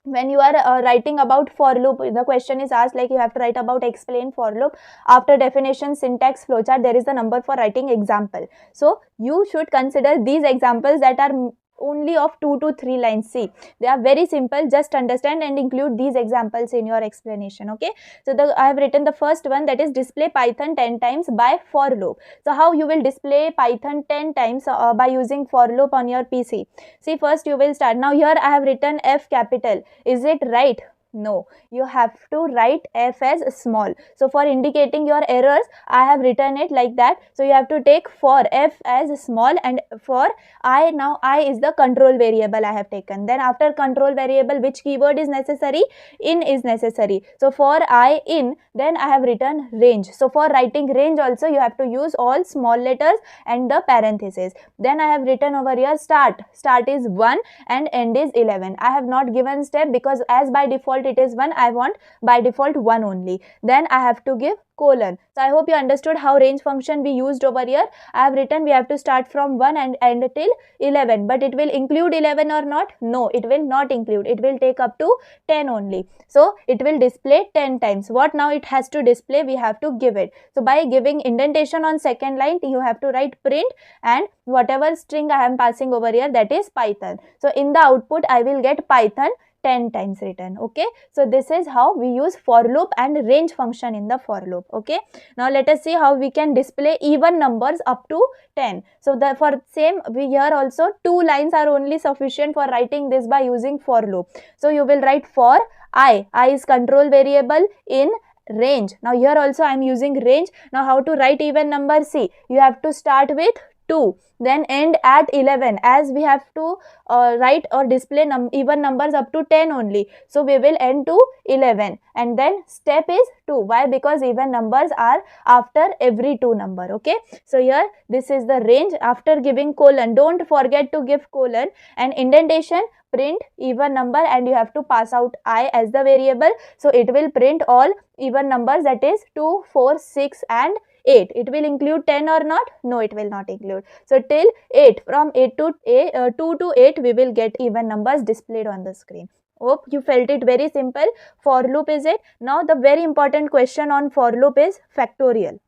when you are writing about for loop, the question is asked like you have to write about explain for loop. After definition, syntax, flowchart, there is a number for writing example. So you should consider these examples that are only of 2 to 3 lines. See, they are very simple. Just understand and include these examples in your explanation. Okay, so I have written the first one, that is display Python 10 times by for loop. So how you will display Python 10 times by using for loop on your PC? See, first you will start. Now here I have written F capital. Is it right? No, you have to write F as small. So for indicating your errors, I have written it like that. So you have to take for F as small and for I, now I is the control variable I have taken. Then after control variable, which keyword is necessary? In is necessary. So for I in, then I have written range. So for writing range also you have to use all small letters and the parentheses. Then I have written over here start. Start is 1 and end is 11. I have not given step because as by default it is 1, I want by default 1 only. Then I have to give colon. So I hope you understood how range function we used over here. I have written we have to start from 1 and end till 11, but it will include 11 or not? No, it will not include. It will take up to 10 only. So it will display 10 times. What now it has to display? We have to give it. So by giving indentation on second line, you have to write print and whatever string I am passing over here, that is Python. So in the output I will get Python 10 times written. Okay, so this is how we use for loop and range function in the for loop. Okay, now let us see how we can display even numbers up to 10. So the for same, we here also 2 lines are only sufficient for writing this by using for loop. So you will write for I is control variable, in range. Now here also I am using range. Now how to write even number? See, you have to start with 2, then end at 11, as we have to write or display even numbers up to 10 only. So we will end to 11, and then step is 2. Why? Because even numbers are after every 2 number. Okay, so here this is the range. After giving colon, don't forget to give colon, and indentation, print even number, and you have to pass out I as the variable. So it will print all even numbers, that is 2, 4, 6 and 8. It will include 10 or not? No, it will not include. So till 8, from 8 to 2 to 8, we will get even numbers displayed on the screen. Hope you felt it very simple. For loop is it. Now the very important question on for loop is factorial.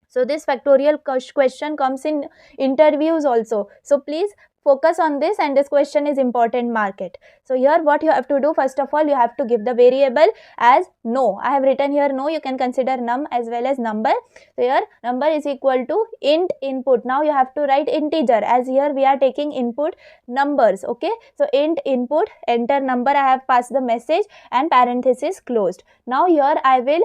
So this factorial question comes in interviews also. So please focus on this, and this question is important, mark it. So here what you have to do, first of all you have to give the variable as no. I have written here no, you can consider num as well as number. So here number is equal to int input. Now you have to write integer, as here we are taking input numbers. Okay, so int input, enter number, I have passed the message and parenthesis closed. Now here I will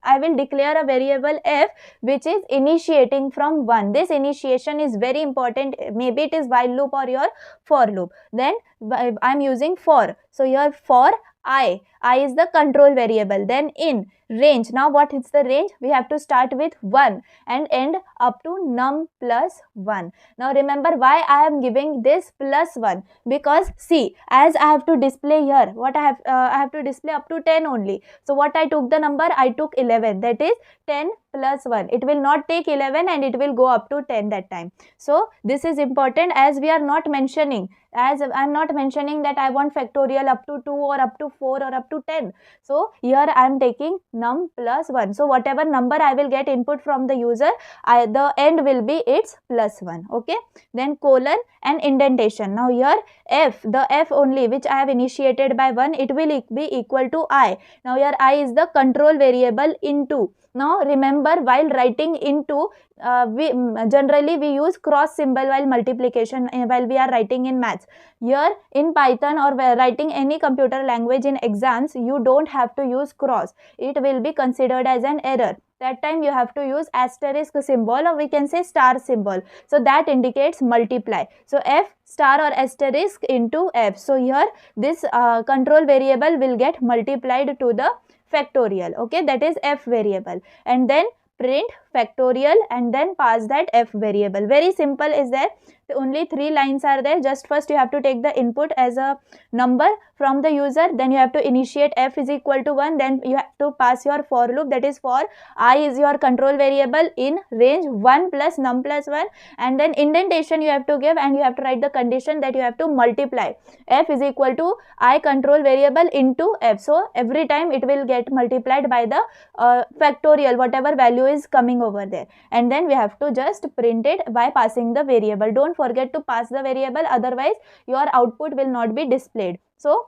I will declare a variable f which is initiating from 1. This initiation is very important. Maybe it is while loop or your for loop. Then I am using for. So here for I is the control variable. Then in range. Now what is the range? We have to start with 1 and end up to num plus 1. Now remember why I am giving this plus 1, because see, as I have to display here, what I have to display up to 10 only. So what I took the number, I took 11, that is 10 plus 1. It will not take 11 and it will go up to 10 that time. So this is important, as we are not mentioning, as I am not mentioning that I want factorial up to 2 or up to 4 or up to 10. So here I am taking num plus 1. So whatever number I will get input from the user, the end will be its plus 1. Okay, then colon and indentation. Now here f, the f only which I have initiated by 1, it will be equal to I. Now here I is the control variable into. Now remember, while writing into, we generally use cross symbol while multiplication, while we are writing in maths. Here in Python or writing any computer language in exams, you don't have to use cross. It will be considered as an error. That time you have to use asterisk symbol, or we can say star symbol. So that indicates multiply. So f star or asterisk into f. So here this control variable will get multiplied to the factorial. Okay, that is f variable, and then print factorial and then pass that f variable. Very simple is there. The only 3 lines are there. Just first you have to take the input as a number from the user, then you have to initiate f is equal to 1, then you have to pass your for loop, that is for I is your control variable, in range 1 plus num plus 1, and then indentation you have to give, and you have to write the condition that you have to multiply f is equal to I control variable into f. So every time it will get multiplied by the factorial, whatever value is coming over there, and then we have to just print it by passing the variable. Don't forget to pass the variable, otherwise your output will not be displayed. So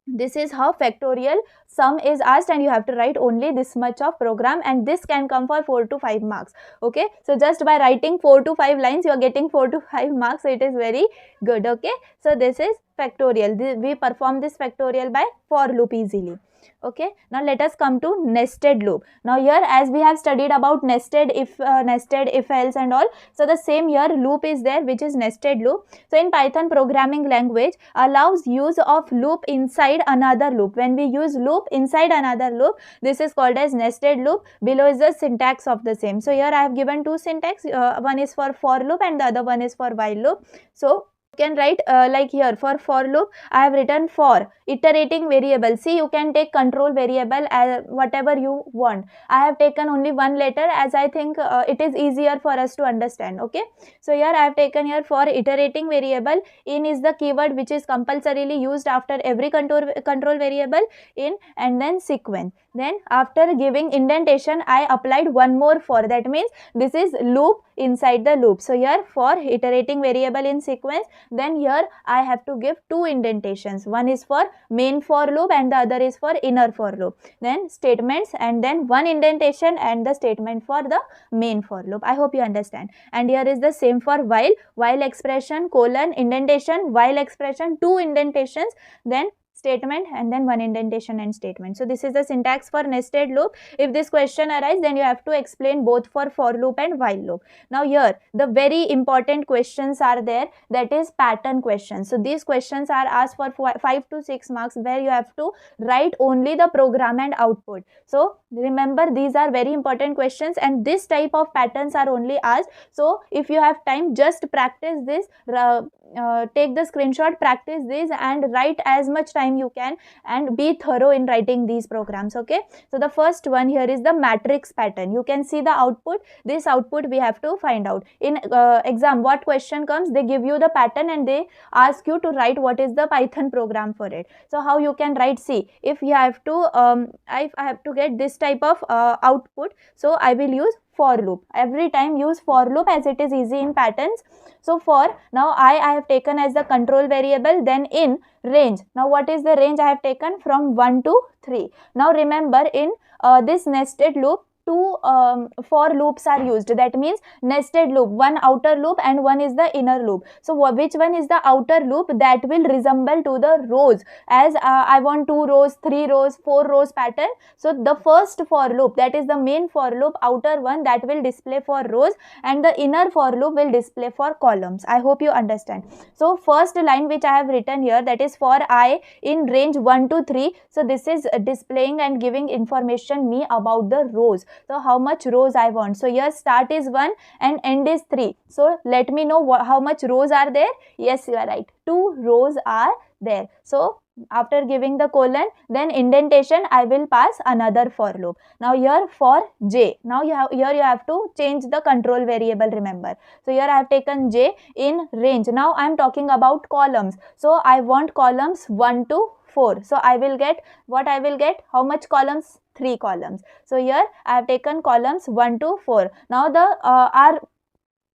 this is how factorial sum is asked, and you have to write only this much of program, and this can come for 4 to 5 marks. Okay, so just by writing 4 to 5 lines you are getting 4 to 5 marks, so it is very good. Okay, so this is factorial. We perform this factorial by for loop easily. Okay, now let us come to nested loop. Now here, as we have studied about nested if else and all, so the same here loop is there, which is nested loop. So in Python programming language allows use of loop inside another loop. When we use loop inside another loop, this is called as nested loop. Below is the syntax of the same. So here I have given 2 syntax, one is for loop and the other one is for while loop. So can write like here for loop I have written for iterating variable. See, you can take control variable as whatever you want. I have taken only one letter, as I think it is easier for us to understand. Okay, so here I have taken here for iterating variable. In is the keyword which is compulsorily used after every control variable, in, and then sequence. Then after giving indentation I applied one more for. That means this is loop inside the loop. So here for iterating variable in sequence, then here I have to give 2 indentations. One is for main for loop and the other is for inner for loop. Then statements, and then 1 indentation and the statement for the main for loop. I hope you understand. And here is the same for while expression, colon, indentation, while expression, 2 indentations, then statement, and then one indentation and statement. So this is the syntax for nested loop. If this question arises, then you have to explain both for loop and while loop. Now here the very important questions are there, that is pattern questions. So these questions are asked for 5 to 6 marks, where you have to write only the program and output. So remember, these are very important questions, and this type of patterns are only asked. So if you have time, just practice this, take the screenshot, practice this, and write as much time you can, and be thorough in writing these programs. Okay, so the first one here is the matrix pattern. You can see the output. This output we have to find out. In exam, what question comes, they give you the pattern and they ask you to write what is the Python program for it. So how you can write? See, if you have to I have to get this type of output, so I will use for loop. Every time use for loop, as it is easy in patterns. So for now I have taken as the control variable, then in range. Now what is the range I have taken? From 1 to 3. Now remember, in this nested loop, two for loops are used. That means nested loop, one outer loop and one is the inner loop. So which one is the outer loop? That will resemble to the rows, as I want 2 rows, 3 rows, 4 rows pattern. So the first for loop, that is the main for loop, outer one, that will display for rows, and the inner for loop will display for columns. I hope you understand. So first line which I have written here, that is for I in range 1 to 3. So this is displaying and giving information me about the rows. So how much rows I want. So here start is 1 and end is 3. So let me know how much rows are there. Yes, you are right, 2 rows are there. So after giving the colon, then indentation, I will pass another for loop. Now here for j, now here you have to change the control variable, remember. So here I have taken j in range. Now I am talking about columns. So I want columns 1 to 4. So I will get what? I will get how much columns? 3 columns. So here I have taken columns 1 to 4. Now the our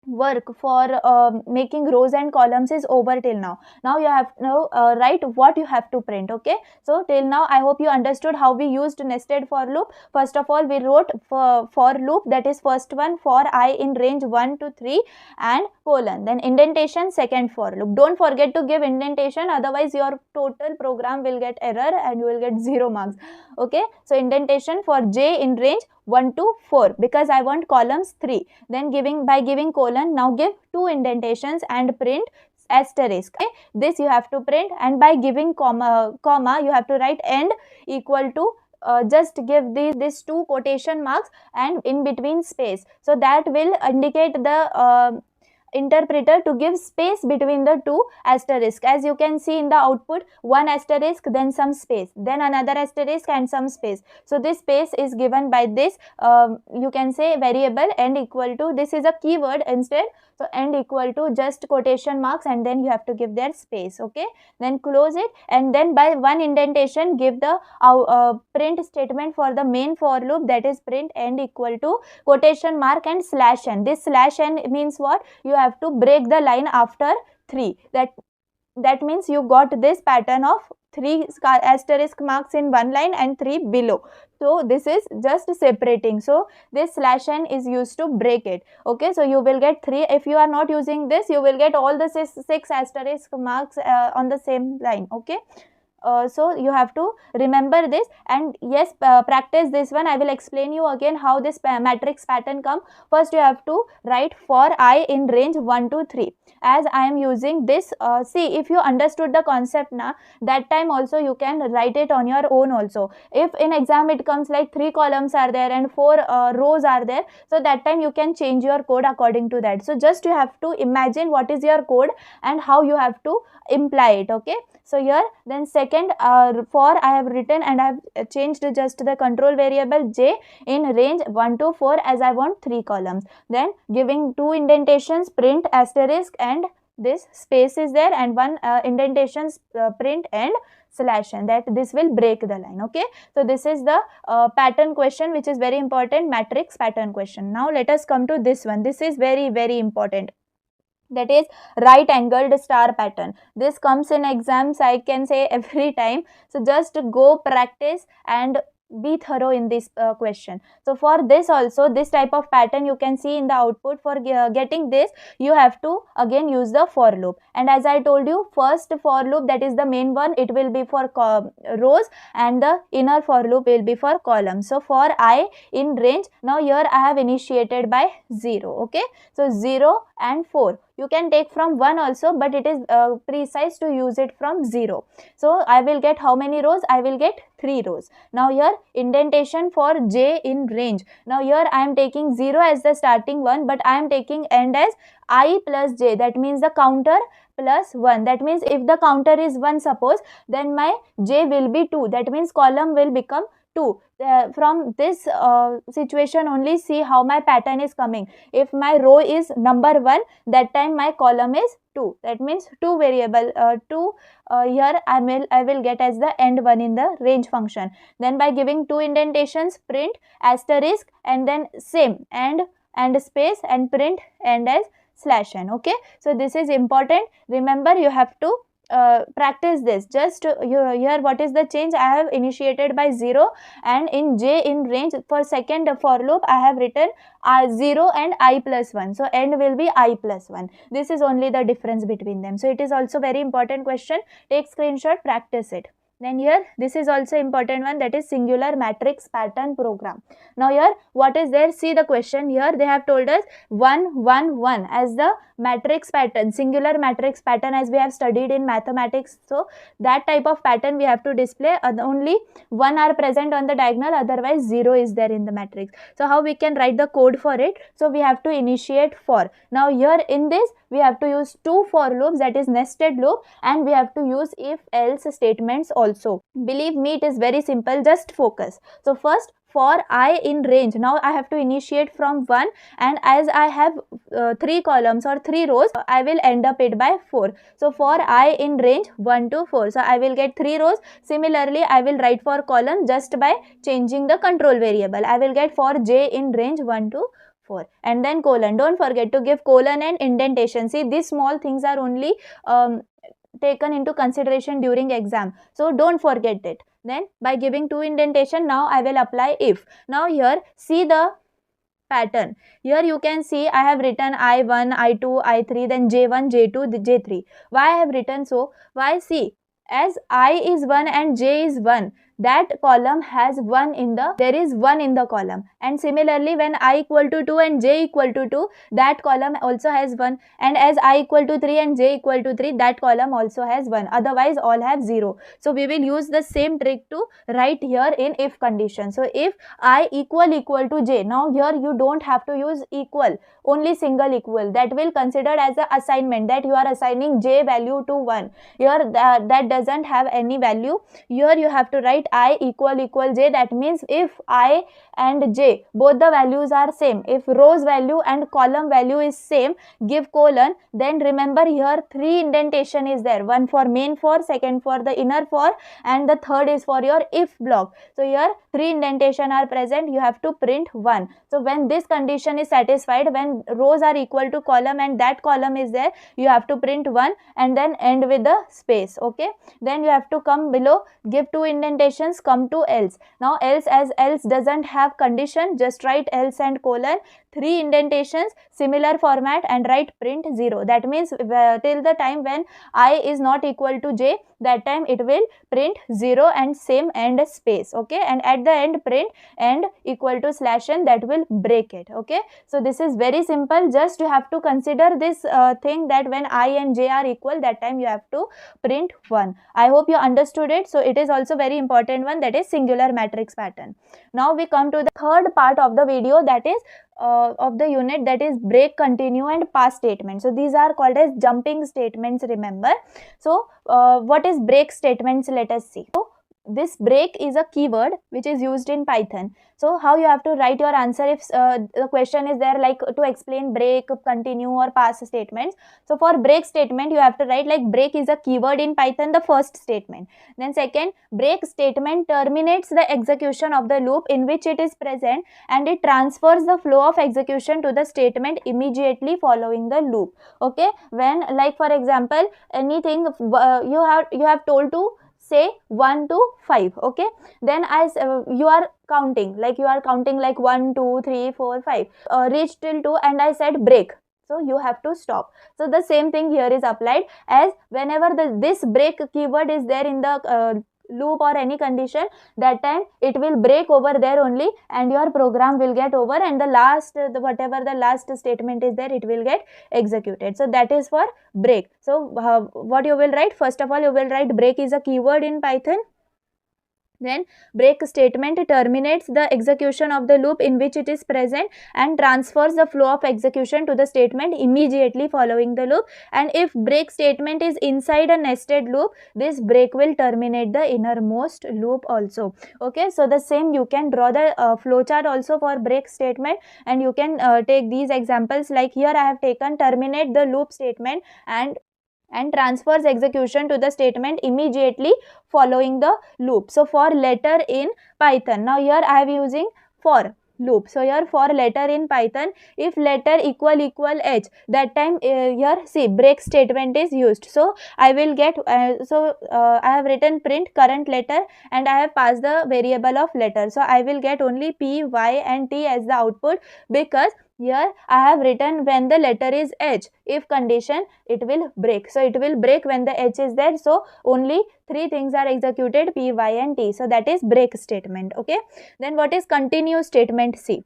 work for making rows and columns is over till now. Now you have to write what you have to print. Okay, so till now I hope you understood how we used nested for loop. First of all, we wrote for loop, that is first one, for I in range 1 to 3 and colon, then indentation, second for loop. Don't forget to give indentation, otherwise your total program will get error and you will get 0 marks. Okay, so indentation for j in range 1 to 4, because I want columns 3. Then by giving colon, now give 2 indentations and print asterisk. Okay, this you have to print, and by giving comma you have to write end equal to just give these 2 quotation marks and in between space. So that will indicate the interpreter to give space between the 2 asterisk. As you can see in the output, 1 asterisk, then some space, then another asterisk and some space. So this space is given by this you can say variable end equal to, this is a keyword instead. So end equal to just quotation marks, and then you have to give their space. Okay, then close it, and then by 1 indentation give the print statement for the main for loop, that is print end equal to quotation mark and slash n. This slash n means what? You have to break the line after 3. That means you got this pattern of 3 asterisk marks in one line and 3 below. So this is just separating. So this slash n is used to break it. Okay, so you will get 3. If you are not using this, you will get all the 6 asterisk marks on the same line. Okay. So you have to remember this, and yes, practice this one. I will explain you again how this matrix pattern come. First you have to write for I in range 1 to 3. As I am using this, see, if you understood the concept now, that time also you can write it on your own also. If in exam it comes like 3 columns are there and 4 rows are there, so that time you can change your code according to that. So just you have to imagine what is your code and how you have to imply it. Okay, so here then second for I have written and I have changed just the control variable j in range 1 to 4, as I want 3 columns. Then giving 2 indentations, print asterisk, and this space is there, and 1 indentations, print and slash n, that this will break the line. Okay, so this is the pattern question, which is very important, matrix pattern question. Now let us come to this one. This is very, very important. That is right angled star pattern. This comes in exams, I can say, every time. So just go practice and be thorough in this question. So for this also, this type of pattern you can see in the output. For getting this, you have to again use the for loop. And as I told you, first for loop, that is the main one, it will be for rows, and the inner for loop will be for columns. So for I in range, now here I have initiated by 0. Okay, so 0 and 4. You can take from 1 also, but it is precise to use it from 0. So I will get how many rows? I will get 3 rows. Now here indentation for j in range. Now here I am taking 0 as the starting one, but I am taking end as I plus j. That means the counter plus 1. That means if the counter is 1, suppose, then my j will be 2. That means column will become 2. From this situation only, see how my pattern is coming. If my row is number 1, that time my column is 2. That means 2 variable 2 here I will get as the end one in the range function. Then by giving 2 indentations, print asterisk and then same and space and print end as /n. Okay, so this is important. Remember, you have to practice this. Just here what is the change? I have initiated by 0, and in j in range, for second for loop I have written 0 and I plus 1. So end will be I plus 1. This is only the difference between them. So it is also very important question. Take screenshot, practice it. Then here, this is also important one, that is singular matrix pattern program. Now here, what is there? See the question here. They have told us 1, 1, 1 as the matrix pattern, singular matrix pattern, as we have studied in mathematics. So that type of pattern we have to display. Only 1 are present on the diagonal, otherwise 0 is there in the matrix. So how we can write the code for it? So we have to initiate for. Now here in this, we have to use 2 for loops, that is nested loop, and we have to use if else statements also. Believe me, it is very simple. Just focus. So first, for I in range, now I have to initiate from 1, and as I have 3 columns or 3 rows, I will end up it by 4. So for I in range 1 to 4, so I will get 3 rows. Similarly, I will write for column just by changing the control variable. I will get for j in range 1 to 4, and then colon. Don't forget to give colon and indentation. See, these small things are only taken into consideration during exam, so don't forget it. Then by giving 2 indentation, now I will apply if. Now here, see the pattern. Here you can see I have written I1, I2, I3, then J1, J2, J3. Why I have written so? Why? See, as I is 1 and J is 1, that column has 1 in the, there is 1 in the column. And similarly, when I equal to 2 and J equal to 2, that column also has 1. And as I equal to 3 and J equal to 3, that column also has 1. Otherwise, all have 0. So we will use the same trick to write here in if condition. So if I equal to J, now here you don't have to use equal, only single equal. That will considered as an assignment, that you are assigning J value to 1. Here that doesn't have any value. Here you have to write I equal J. That means if I and J, both the values are same, if rows value and column value is same, give colon. Then remember, here 3 indentation is there, one for main for, second for the inner for, and the third is for your if block. So here 3 indentation are present, you have to print 1. So when this condition is satisfied, when rows are equal to column and that column is there, you have to print 1 and then end with the space. Okay, then you have to come below, give 2 indentations, come to else. Now else, as else doesn't have condition, just write else and colon, 3 indentations, similar format, and write print 0. That means till the time when I is not equal to J, that time it will print 0 and same end space. Okay, and at the end print end equal to /n, that will break it. Okay, so this is very simple. Just you have to consider this thing, that when I and J are equal, that time you have to print 1. I hope you understood it. So it is also very important one, that is singular matrix pattern. Now we come to the third part of the video, that is of the unit, that is break, continue and pass statements. So these are called as jumping statements, remember. So what is break statements? Let us see. So this break is a keyword which is used in Python. So how you have to write your answer if the question is there, like to explain break, continue or pass statements. So for break statement, you have to write like break is a keyword in Python, the first statement. Then second, break statement terminates the execution of the loop in which it is present, and it transfers the flow of execution to the statement immediately following the loop. Okay, when, like for example, anything you have told to say 1 to 5. Okay, then you are counting like 1 2 3 4 5, reach till 2 and I said break, so you have to stop. So the same thing here is applied, as whenever this break keyword is there in the loop or any condition, that time it will break over there only and your program will get over, and the last whatever the last statement is there, it will get executed. So that is for break. So what you will write, first of all you will write break is a keyword in Python. Then break statement terminates the execution of the loop in which it is present and transfers the flow of execution to the statement immediately following the loop. And if break statement is inside a nested loop, this break will terminate the innermost loop also. Okay, so the same you can draw the flowchart also for break statement, and you can take these examples. Like here I have taken terminate the loop statement and transfers execution to the statement immediately following the loop. So for letter in Python, now here I am using for loop. So here for letter in Python, if letter equal h, that time here see break statement is used. So I will get I have written print current letter and I have passed the variable of letter. So I will get only p, y and t as the output, because here I have written when the letter is h, if condition it will break. So it will break when the h is there. So only three things are executed, p, y and t. So that is break statement. Okay, then what is continue statement? C.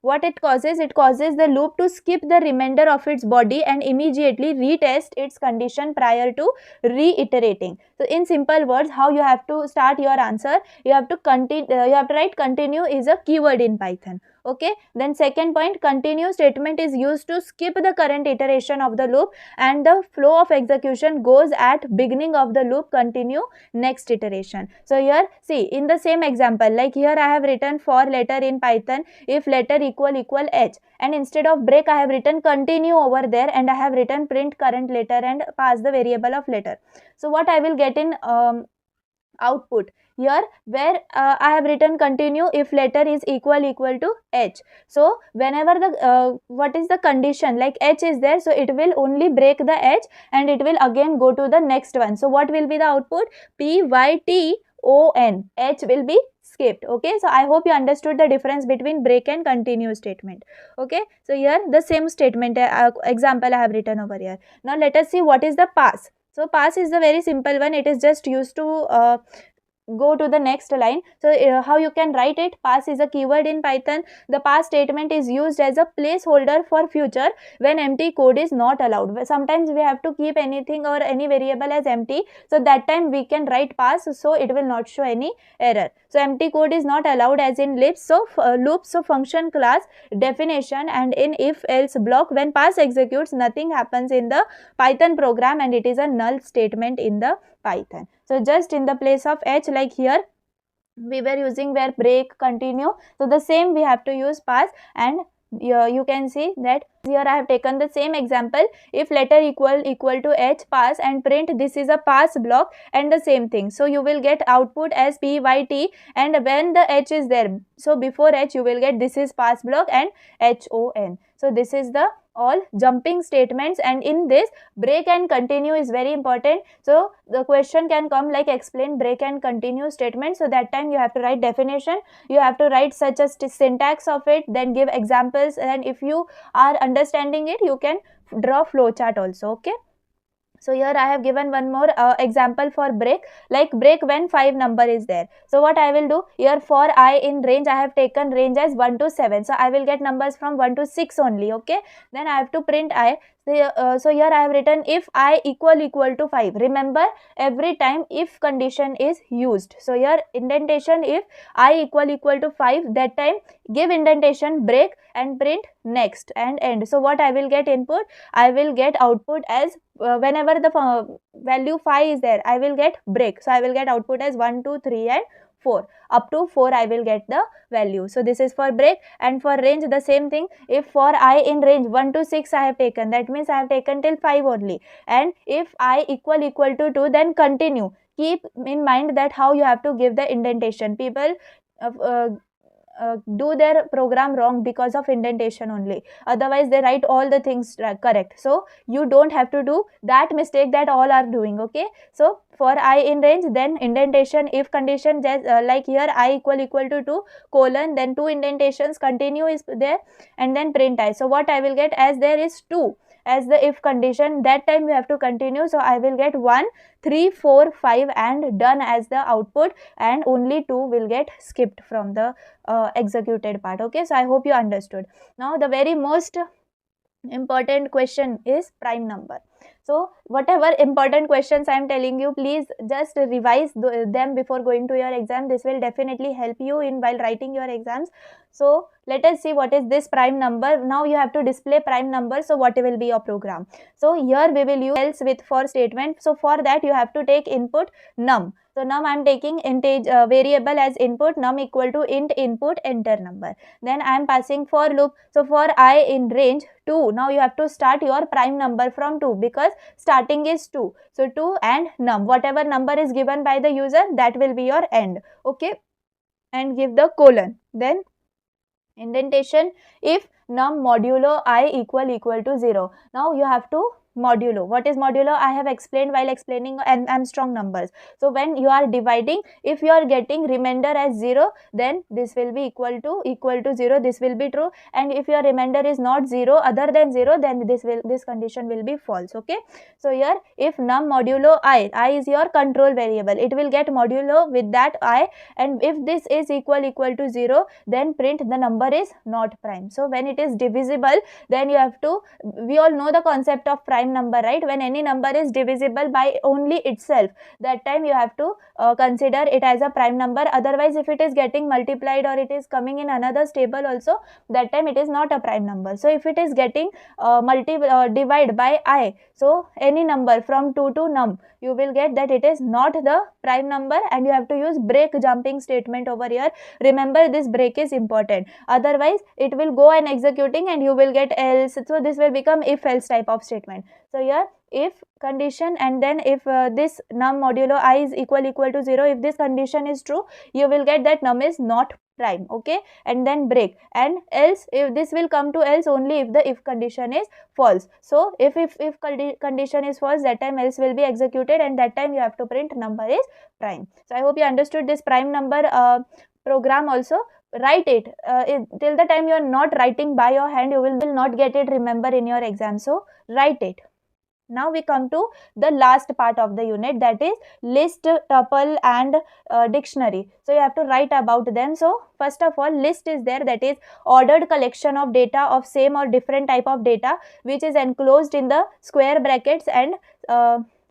What it causes the loop to skip the remainder of its body and immediately retest its condition prior to reiterating. So in simple words, how you have to start your answer, you have to write continue is a keyword in Python. Okay, then second point, continue statement is used to skip the current iteration of the loop and the flow of execution goes at beginning of the loop, continue next iteration. So here see in the same example, like here I have written for letter in Python, if letter equal h, and instead of break I have written continue over there and I have written print current letter and pass the variable of letter. So what I will get in output here, where I have written continue if letter is equal to h. So whenever the what is the condition, like h is there, so it will only break the h and it will again go to the next one. So what will be the output? P, y, t, o, n. H will be skipped. Okay, so I hope you understood the difference between break and continue statement. Okay, so here the same statement example I have written over here. Now let us see what is the pass. So pass is the very simple one. It is just used to go to the next line. So how you can write it? Pass is a keyword in Python. The pass statement is used as a placeholder for future when empty code is not allowed. Sometimes we have to keep anything or any variable as empty, so that time we can write pass, so it will not show any error. So empty code is not allowed as in loops. So loops, so function, class, definition, and in if else block, when pass executes nothing happens in the Python program and it is a null statement in the Python. So just in the place of h, like here we were using where break, continue, so the same we have to use pass. And you can see that here I have taken the same example, if letter equal to h, pass, and print, this is a pass block and the same thing. So you will get output as p, y, t, and when the h is there, so before h you will get this is pass block and h, o, n. So this is the all jumping statements, and in this break and continue is very important. So the question can come like explain break and continue statement. So that time you have to write definition, you have to write such a syntax of it, then give examples, and if you are understanding it you can draw flowchart also. Okay, so here I have given one more example for break, like break when 5 number is there. So what I will do here, for I in range I have taken range as 1 to 7. So I will get numbers from 1 to 6 only. Okay, then I have to print I. So here I have written if I equal to 5. Remember, every time if condition is used. So here indentation, if I equal to 5, that time give indentation, break, and print next and end. So what I will get input? I will get output as whenever the value 5 is there, I will get break. So I will get output as 1, 2, 3 and 4. Up to 4 I will get the value. So this is for break. And for range the same thing, if for I in range 1 to 6 I have taken, that means I have taken till 5 only. And if I equal to 2, then continue. Keep in mind that how you have to give the indentation. People do their program wrong because of indentation only. Otherwise they write all the things correct. So you don't have to do that mistake that all are doing. Okay, so for I in range, then indentation if condition, just like here I equal to 2 colon, then 2 indentations continue is there, and then print I. So what I will get, as there is 2 as the if condition, that time you have to continue. So I will get 1 3 4 5 and done as the output, and only 2 will get skipped from the executed part. Okay, so I hope you understood. Now the very most important question is prime number. So whatever important questions I am telling you, please just revise them before going to your exam. This will definitely help you in while writing your exams. So let us see what is this prime number. Now you have to display prime number. So what will be your program? So here we will use else with for statement. So for that you have to take input num. So num I am taking integer variable as input, num equal to int input enter number. Then I am passing for loop. So for I in range 2, now you have to start your prime number from 2 because starting is 2. So 2 and num, whatever number is given by the user, that will be your end. Okay, and give the colon. Then indentation if num modulo I equal to 0. Now you have to modulo. What is modulo? I have explained while explaining Armstrong numbers. So when you are dividing, if you are getting remainder as 0, then this will be equal to 0, this will be true, and if your remainder is not 0 other than 0, then this condition will be false. Okay, so here if num modulo I is your control variable, it will get modulo with that I, and if this is equal to 0, then print the number is not prime. So when it is divisible, then you have to, we all know the concept of prime number, right? When any number is divisible by only itself, that time you have to consider it as a prime number. Otherwise if it is getting multiplied or it is coming in another stable also, that time it is not a prime number. So if it is getting divide by I, so any number from 2 to num, you will get that it is not the prime number, and you have to use break jumping statement over here. Remember, this break is important, otherwise it will go and executing and you will get else. So this will become if else type of statement. So here if condition, and then if this num modulo I is equal to 0, if this condition is true, you will get that num is not prime. Okay, and then break, and else, if this will come to else only if the if condition is false. So if condition is false, that time else will be executed, and that time you have to print number is prime. So I hope you understood this prime number program also. Write it till the time you are not writing by your hand, you will not get it remember in your exam. So write it. Now we come to the last part of the unit, that is list, tuple and dictionary. So you have to write about them. So first of all, list is there, that is ordered collection of data of same or different type of data which is enclosed in the square brackets and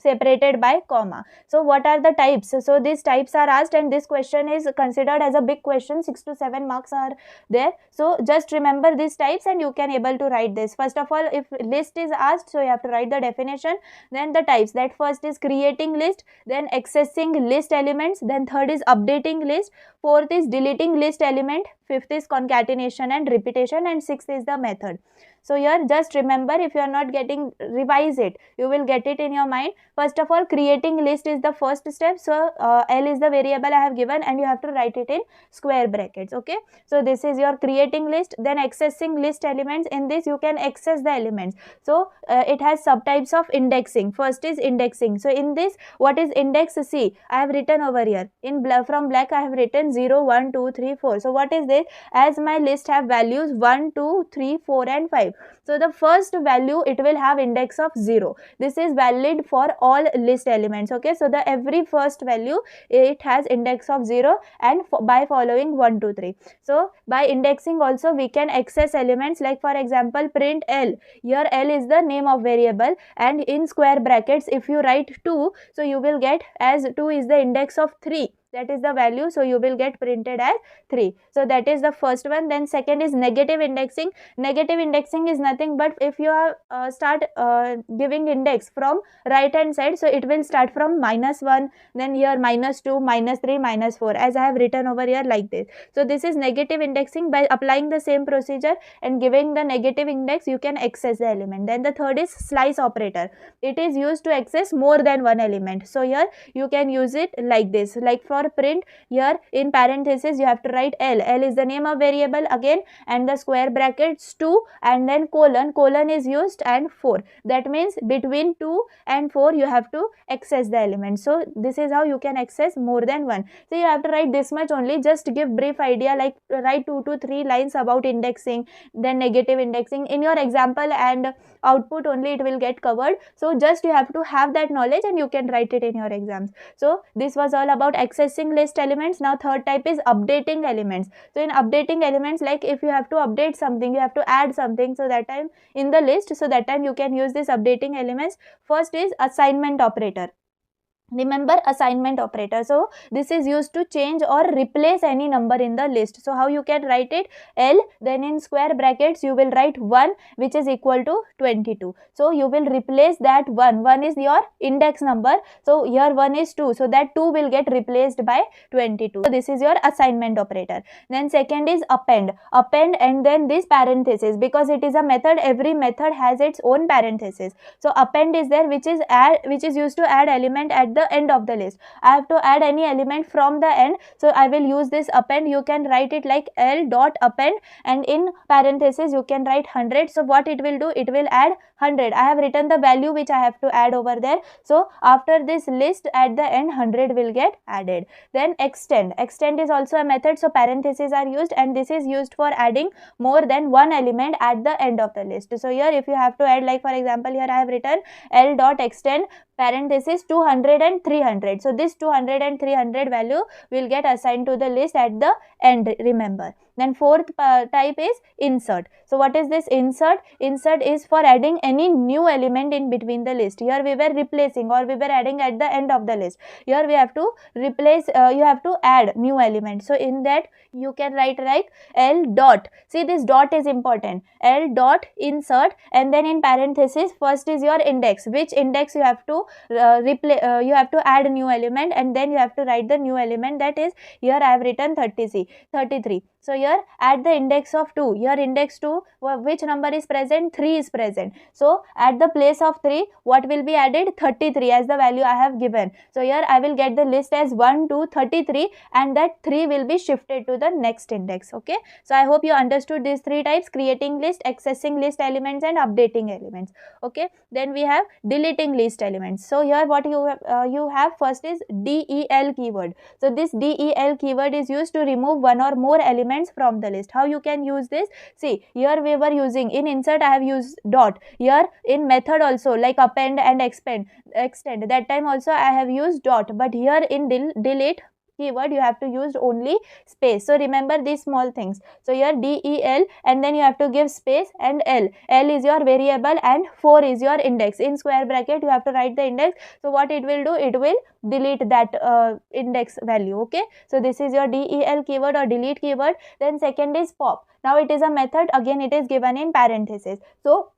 separated by comma. So what are the types? So these types are asked, and this question is considered as a big question. 6 to 7 marks are there. So just remember these types and you can able to write this. First of all, if list is asked, so you have to write the definition, then the types. That first is creating list, then accessing list elements, then third is updating list, fourth is deleting list element, fifth is concatenation and repetition, and sixth is the method. So here just remember, if you are not getting, revise it, you will get it in your mind. First of all, creating list is the first step. So L is the variable I have given, and you have to write it in square brackets. Okay, so this is your creating list. Then accessing list elements, in this you can access the elements. So it has subtypes of indexing. First is indexing. So in this, what is index? C I have written over here in from black, I have written 0 1 2 3 4. So what is this? As my list have values 1 2 3 4 and 5. So the first value, it will have index of 0. This is valid for all list elements. Okay, so the every first value, it has index of 0, and by following 1 2 3. So by indexing also we can access elements, like for example print L. Here L is the name of variable, and in square brackets if you write 2, so you will get, as 2 is the index of 3, that is the value, so you will get printed as 3. So that is the first one. Then second is negative indexing. Negative indexing is nothing but if you are start giving index from right hand side, so it will start from -1, then here -2, -3, -4, as I have written over here like this. So this is negative indexing. By applying the same procedure and giving the negative index, you can access the element. Then the third is slice operator. It is used to access more than one element. So here you can use it like this, like for for print, here in parenthesis you have to write L. L is the name of variable again, and the square brackets 2 and then colon. Colon is used and 4. That means between 2 and 4 you have to access the element. So this is how you can access more than one. So you have to write this much only. Just give brief idea, like write 2 to 3 lines about indexing, then negative indexing. In your example and output only it will get covered. So just you have to have that knowledge and you can write it in your exams. So this was all about accessing list elements. Now third type is updating elements. So in updating elements, like if you have to update something, you have to add something, so that time in the list, so that time you can use this updating elements. First is assignment operator. Remember assignment operator. So this is used to change or replace any number in the list. So how you can write it? L, then in square brackets you will write 1, which is equal to 22. So you will replace that 1. 1 is your index number. So here 1 is 2. So that 2 will get replaced by 22. So this is your assignment operator. Then second is append. Append and then this parenthesis. Because it is a method, every method has its own parenthesis. So append is there, which is used to add element at the end of the list. I have to add any element from the end, so I will use this append. You can write it like L dot append, and in parenthesis you can write 100. So what it will do? It will add 100. I have written the value which I have to add over there. So after this list at the end 100 will get added. Then extend. Extend is also a method. So parentheses are used, and this is used for adding more than one element at the end of the list. So here if you have to add, like for example here I have written L dot extend parenthesis 200 and 300. So this 200 and 300 value will get assigned to the list at the end, remember. Then fourth type is insert. So what is this insert? Insert is for adding any new element in between the list. Here we were replacing, or we were adding at the end of the list. Here we have to replace, you have to add new element. So in that you can write like L dot. See, this dot is important. L dot insert, and then in parenthesis first is your index. Which index you have to you have to add a new element, and then you have to write the new element. That is, here I have written 33. So here at the index of 2, here index 2, which number is present? 3 is present. So at the place of 3, what will be added? 33 as the value I have given. So here I will get the list as 1 to 33, and that 3 will be shifted to the next index. Okay. So I hope you understood these three types: creating list, accessing list elements, and updating elements. Okay. Then we have deleting list elements. So here what you have first is del keyword. So this del keyword is used to remove one or more elements from the list. How you can use this? See, here we were using, in insert I have used dot. Here in method also, like append and extend, that time also I have used dot. But here in delete keyword you have to use only space. So remember these small things. So here del, and then you have to give space, and L. L is your variable and 4 is your index. In square bracket you have to write the index. So what it will do? It will delete that index value. Okay. So this is your del keyword or delete keyword. Then second is pop. Now it is a method. Again it is given in parenthesis. So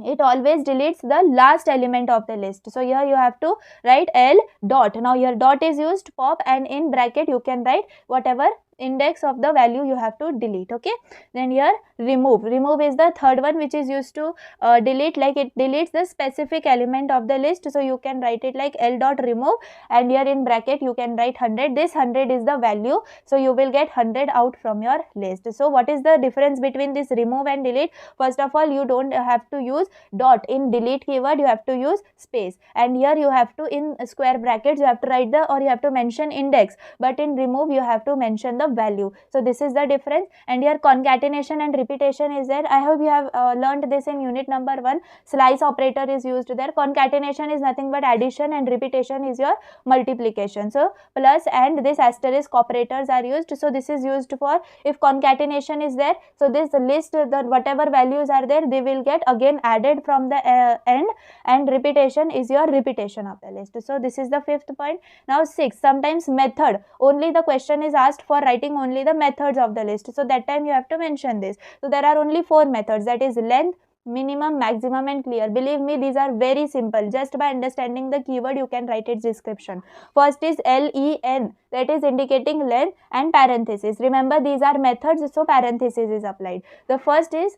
it always deletes the last element of the list. So here you have to write L dot. Now your dot is used, pop, and in bracket you can write whatever index of the value you have to delete. Okay. Then here remove. Remove is the third one, which is used to delete, like it deletes the specific element of the list. So you can write it like L dot remove, and here in bracket you can write 100. This 100 is the value, so you will get 100 out from your list. So what is the difference between this remove and delete? First of all, you don't have to use dot. In delete keyword you have to use space, and here you have to, in square brackets you have to write the, or you have to mention index, but in remove you have to mention the value. So this is the difference. And here concatenation and repetition is there. I hope you have learned this in unit number 1. Slice operator is used there. Concatenation is nothing but addition, and repetition is your multiplication. So plus and this asterisk operators are used. So this is used for, if concatenation is there, so this list, the whatever values are there, they will get again added from the end, and repetition is your repetition of the list. So this is the fifth point. Now 6, sometimes method. Only the question is asked for writing only the methods of the list. So that time you have to mention this. So there are only 4 methods, that is length, minimum, maximum, and clear. Believe me, these are very simple. Just by understanding the keyword you can write its description. First is len, that is indicating length, and parenthesis. Remember these are methods, so parenthesis is applied. The first is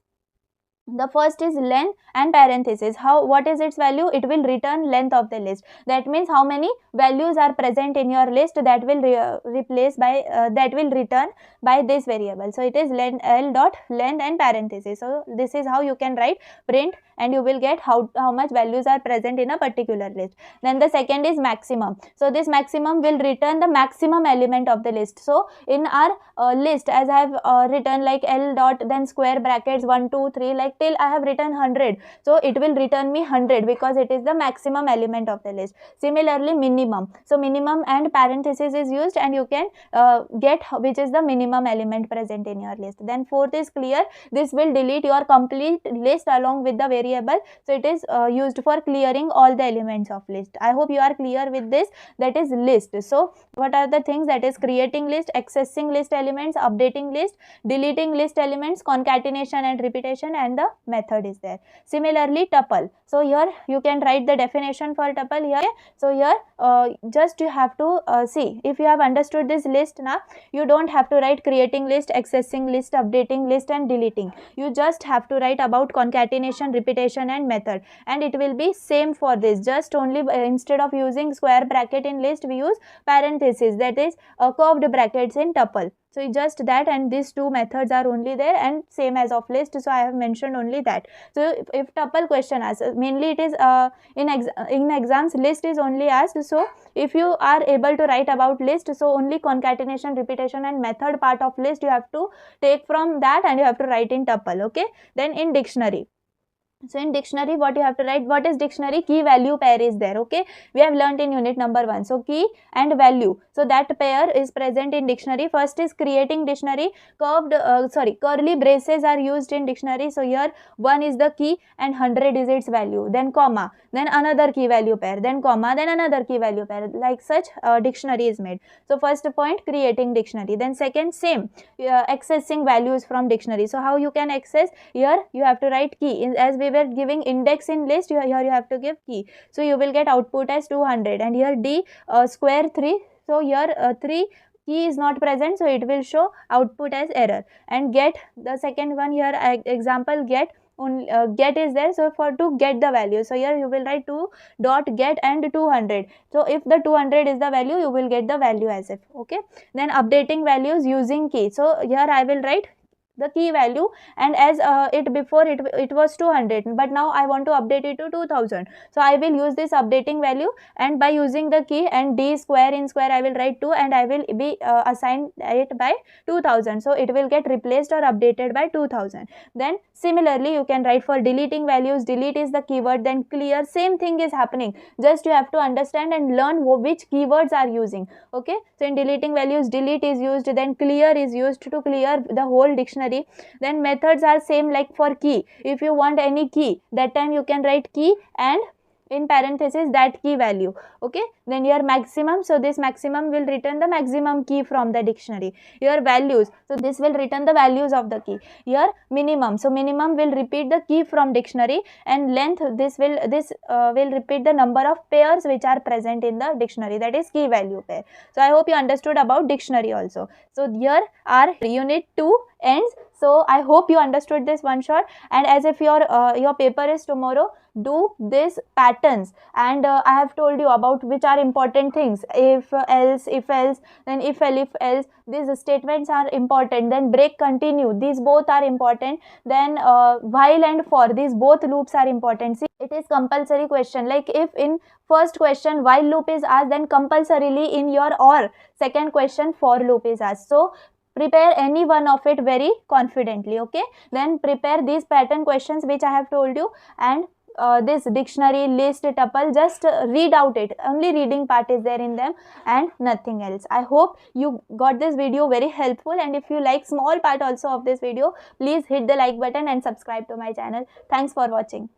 The first is length and parenthesis. What is its value? It will return length of the list. That means how many values are present in your list, that will that will return by this variable. So it is l dot length and parenthesis. So this is how you can write print, and you will get how much values are present in a particular list. Then the second is maximum. So this maximum will return the maximum element of the list. So in our list, as I have written like l dot then square brackets 1 2 3, like till I have written 100, so it will return me 100 because it is the maximum element of the list. Similarly minimum, so minimum and parenthesis is used, and you can get which is the minimum element present in your list. Then fourth is clear. This will delete your complete list along with the variable, so it is used for clearing all the elements of list. I hope you are clear with this. That is list. So what are the things? That is creating list, accessing list elements, updating list, deleting list elements, concatenation and repetition, and the method is there. Similarly tuple. So here you can write the definition for tuple here. So here just you have to see, if you have understood this list now, you don't have to write creating list, accessing list, updating list and deleting. You just have to write about concatenation, repetition and method, and it will be same for this. Just only instead of using square bracket in list, we use parenthesis, that is curved brackets in tuple. So just that, and these two methods are only there and same as of list, so I have mentioned only that. So if tuple question asks, mainly it is in exams list is only asked. So if you are able to write about list, so only concatenation, repetition and method part of list you have to take from that, and you have to write in tuple. Okay. Then in dictionary. So in dictionary, what you have to write? What is dictionary? Key value pair is there. Okay, we have learnt in unit number 1. So key and value, so that pair is present in dictionary. First is creating dictionary. Curly braces are used in dictionary. So here 1 is the key and 100 is its value. Then comma, then another key value pair, then comma, then another key value pair. Like such dictionary is made. So first point, creating dictionary. Then second, same, accessing values from dictionary. So how you can access? Here you have to write key. As we were giving index in list, here you have to give key. So you will get output as 200, and here d square 3. So here 3 key is not present, so it will show output as error. And get, the second one here, example get, only get is there, so for to get the value, so here you will write 2 dot get and 200. So if the 200 is the value, you will get the value as if. Okay. Then updating values using key. So here I will write the key value, and as it before it was 200, but now I want to update it to 2000. So I will use this updating value, and by using the key and d square in square, I will write 2, and I will be assigned it by 2000. So it will get replaced or updated by 2000. Then similarly you can write for deleting values. Delete is the keyword, then clear, same thing is happening, just you have to understand and learn which keywords are using. Okay. So in deleting values, delete is used, then clear is used to clear the whole dictionary. Then methods are same like for key. If you want any key, that time you can write key and in parenthesis that key value. Okay. Then your maximum, so this maximum will return the maximum key from the dictionary. Your values, so this will return the values of the key. Your minimum, so minimum will repeat the key from dictionary, and length, this will repeat the number of pairs which are present in the dictionary, that is key value pair. So I hope you understood about dictionary also. So here our unit 2 ends. So I hope you understood this one shot, and as if your paper is tomorrow, do this patterns, and I have told you about which are important things. If else, then if else, these statements are important. Then break, continue, these both are important. Then while and for, these both loops are important. See, it is compulsory question. Like if in first question while loop is asked, then compulsorily in your or second question for loop is asked. So prepare any one of it very confidently. Okay. Then prepare these pattern questions which I have told you, and this dictionary, list, tuple, just read out it. Only reading part is there in them and nothing else. I hope you got this video very helpful, and if you like small part also of this video, please hit the like button and subscribe to my channel. Thanks for watching.